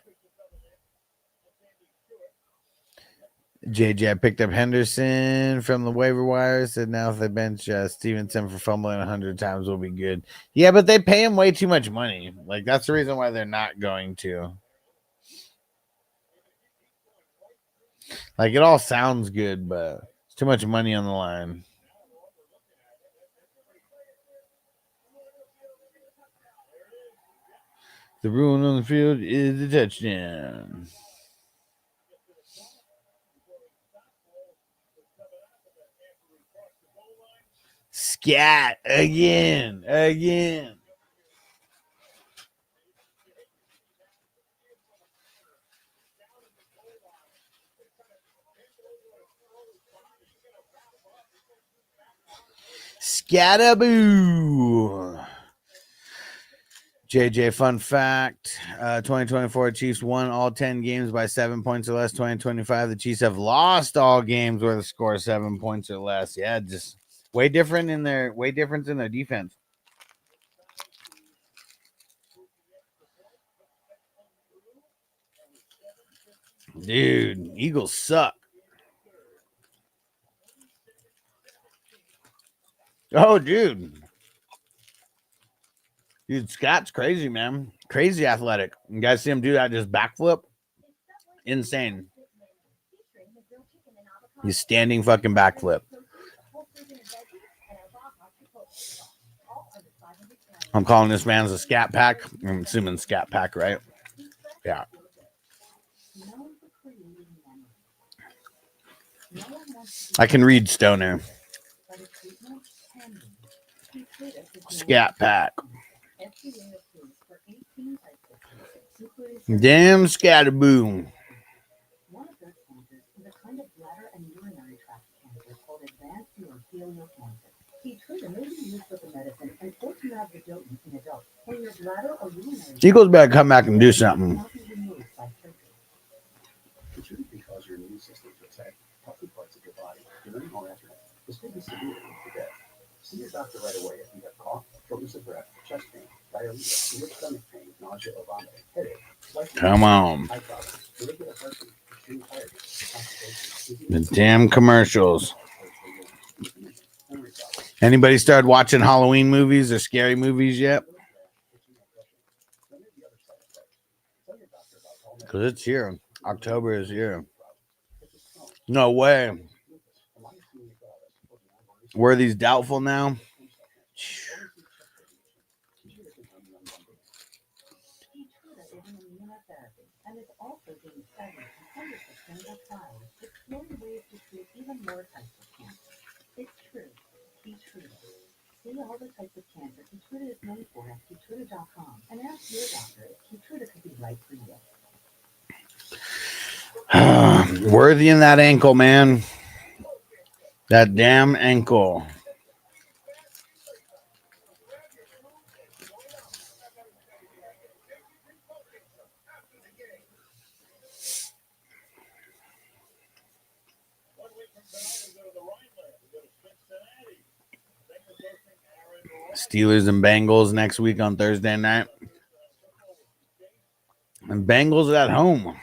JJ, I picked up Henderson from the waiver wire. Said now if they bench Stevenson for fumbling 100 times will be good. Yeah, but they pay him way too much money. Like, that's the reason why they're not going to. Like, it all sounds good, but it's too much money on the line. The rule on the field is a touchdown. Scat again. Scataboo. JJ, fun fact, 2024 Chiefs won all 10 games by 7 points or less. 2025, the Chiefs have lost all games where the score is 7 points or less. Yeah, just way different in their defense. Dude, Eagles suck. Oh, dude. Dude, Scott's crazy, man. Crazy athletic. You guys see him do that just backflip? Insane. He's standing fucking backflip. I'm calling this man's a scat pack. I'm assuming scat pack, right? Yeah. I can read Stoner. Scat pack. Damn scataboo. One of those cancers is a kind of bladder and urinary tract cancer called advanced urothelial cancer. Keytruda may be used with the medicine and fortunate vedotin in adults when your bladder or urinary Eagles better come back and do something. cannot be removed by surgery. It shouldn't be cause your immune system to attack healthy parts of your body during or after. This may be severe and for death. See your doctor right away if you have cough, shortness of breath, chest pain, diarrhea, too much stomach pain, nausea or vomiting, headache. Come on. The damn commercials. Anybody started watching Halloween movies or scary movies yet? Because it's here. October is here. No way. Were these doubtful now? And it's also being studied in hundreds of clinical trials, exploring ways to treat even more types of cancer. It's true. Keytruda. See all the types of cancer Keytruda is known for at Keytruda.com and ask your doctor if Keytruda could be right for you. Worthy in that ankle, man. That damn ankle. Steelers and Bengals next week on Thursday night. And Bengals at home.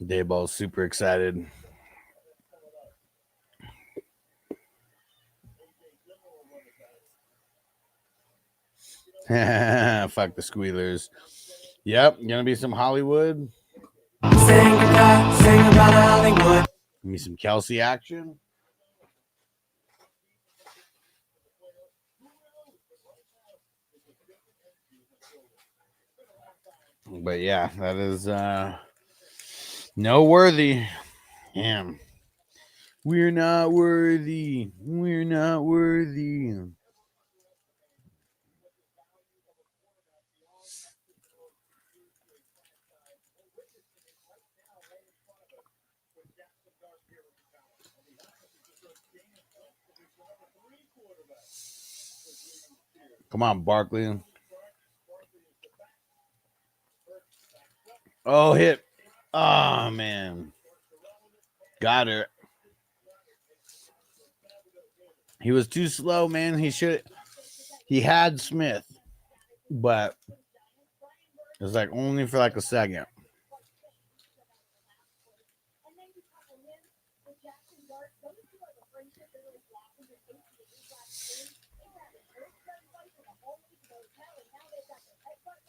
Dayball's super excited. Fuck the Squealers. Yep, gonna be some Hollywood. Sing about Hollywood. Give me some Kelsey action. But yeah, that is no worthy. Damn. We're not worthy. We're not worthy. Come on, Barkley. Oh, hit. Oh, man. Got her. He was too slow, man. He had Smith, but it was like only for like a second.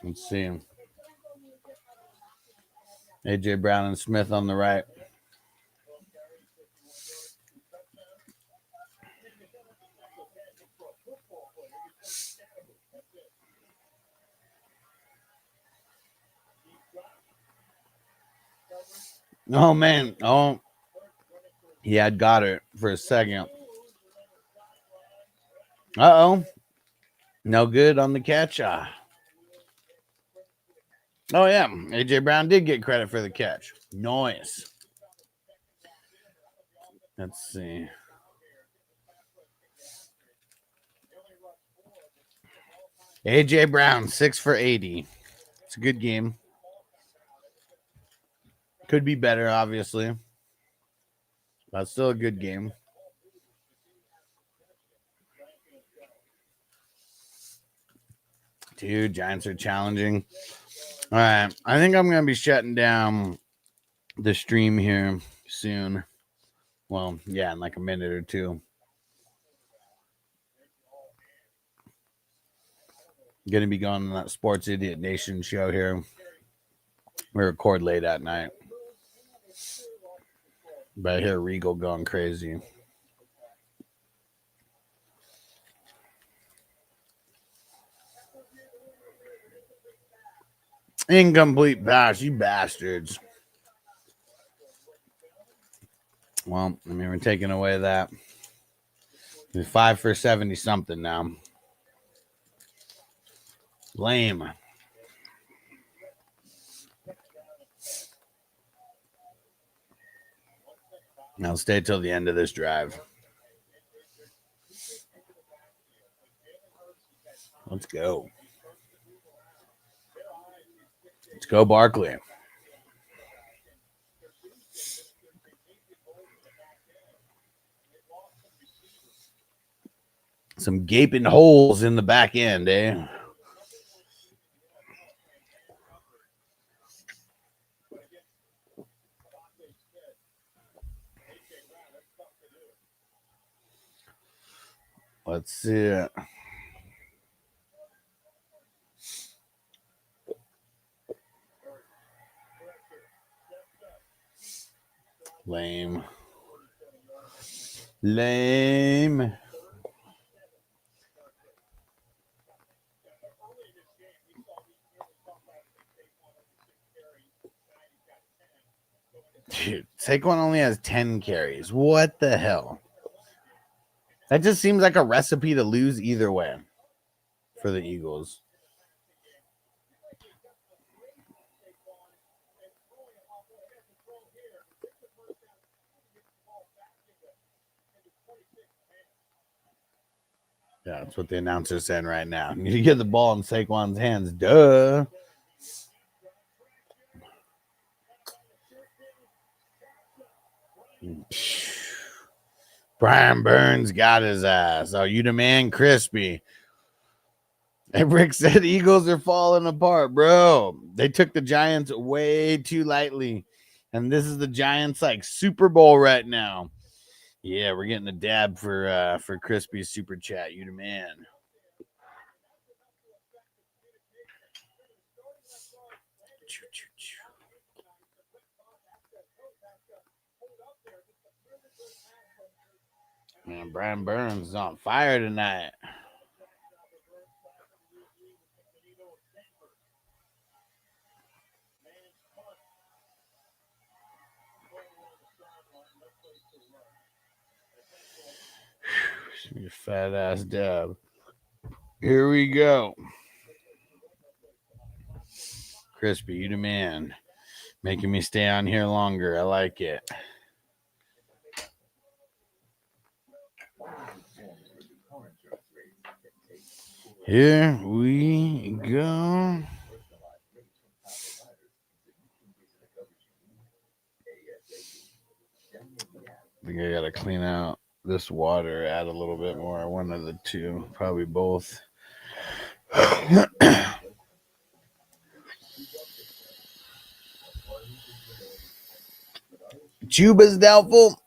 Let's see him. AJ Brown and Smith on the right. Oh, man. Oh, he had got it for a second. Uh-oh. No good on the catch. Oh, yeah. AJ Brown did get credit for the catch. Nice. Let's see. AJ Brown, 6 for 80. It's a good game. Could be better, obviously. But still a good game. Dude, Giants are challenging. All right. I think I'm going to be shutting down the stream here soon. Well, yeah, in like a minute or two. Going to be going on that Sports Idiot Nation show here. We record late at night. But I hear Regal going crazy. Incomplete pass, you bastards. Well, I mean, we're taking away that. It's 5 for 70 something now. Lame. Now stay till the end of this drive. Let's go. Let's go, Barkley. Some gaping holes in the back end, eh? Let's see it. Lame. Lame. Dude, Saquon only has 10 carries. What the hell? That just seems like a recipe to lose either way for the Eagles. Yeah, that's what the announcer's saying right now. You get the ball in Saquon's hands. Duh. Brian Burns got his ass. Oh, you the man, Crispy. And Rick said Eagles are falling apart, bro. They took the Giants way too lightly. And this is the Giants like Super Bowl right now. Yeah, we're getting a dab for Crispy's super chat. You the man. Man, Brian Burns is on fire tonight. Your fat ass dab. Here we go. Crispy, you the man. Making me stay on here longer. I like it. Here we go. I think I gotta clean out this water, add a little bit more. One of the two, probably both. Chuba's doubtful.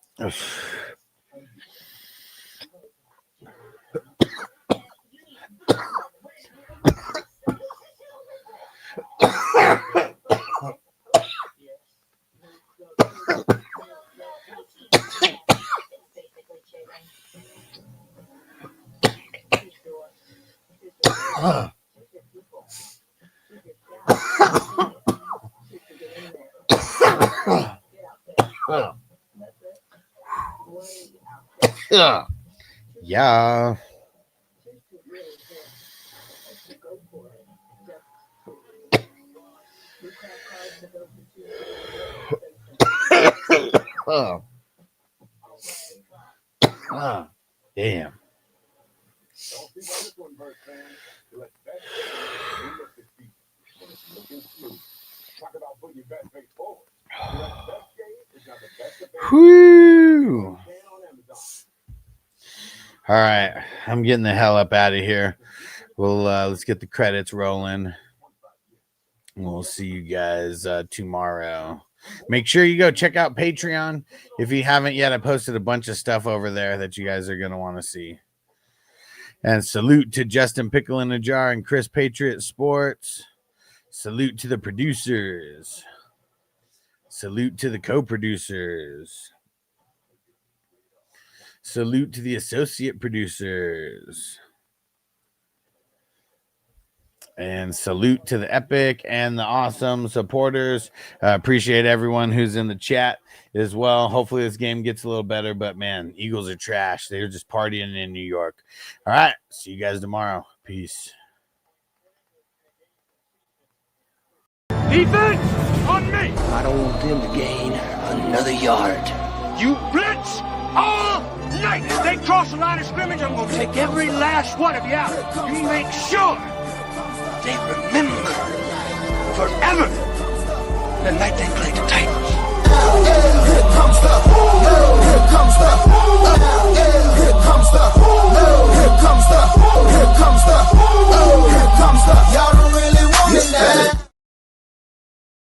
Yeah. Damn. Whew. All right, I'm getting the hell up out of here. We'll let's get the credits rolling. We'll see you guys tomorrow. Make sure you go check out Patreon if you haven't yet. I posted a bunch of stuff over there that you guys are gonna want to see. And salute to Justin Pickle in a Jar and Chris Patriot Sports. Salute to the producers. Salute to the co-producers. Salute to the associate producers. And salute to the epic and the awesome supporters. Appreciate everyone who's in the chat as well. Hopefully this game gets a little better, but man, Eagles are trash. They're just partying in New York. All right, see you guys tomorrow. Peace. Defense on me. I don't want them to gain another yard. You blitz all night. If they cross the line of scrimmage, I'm going to take every last one of you out. You make sure they remember forever the night they played the Titans. Here comes the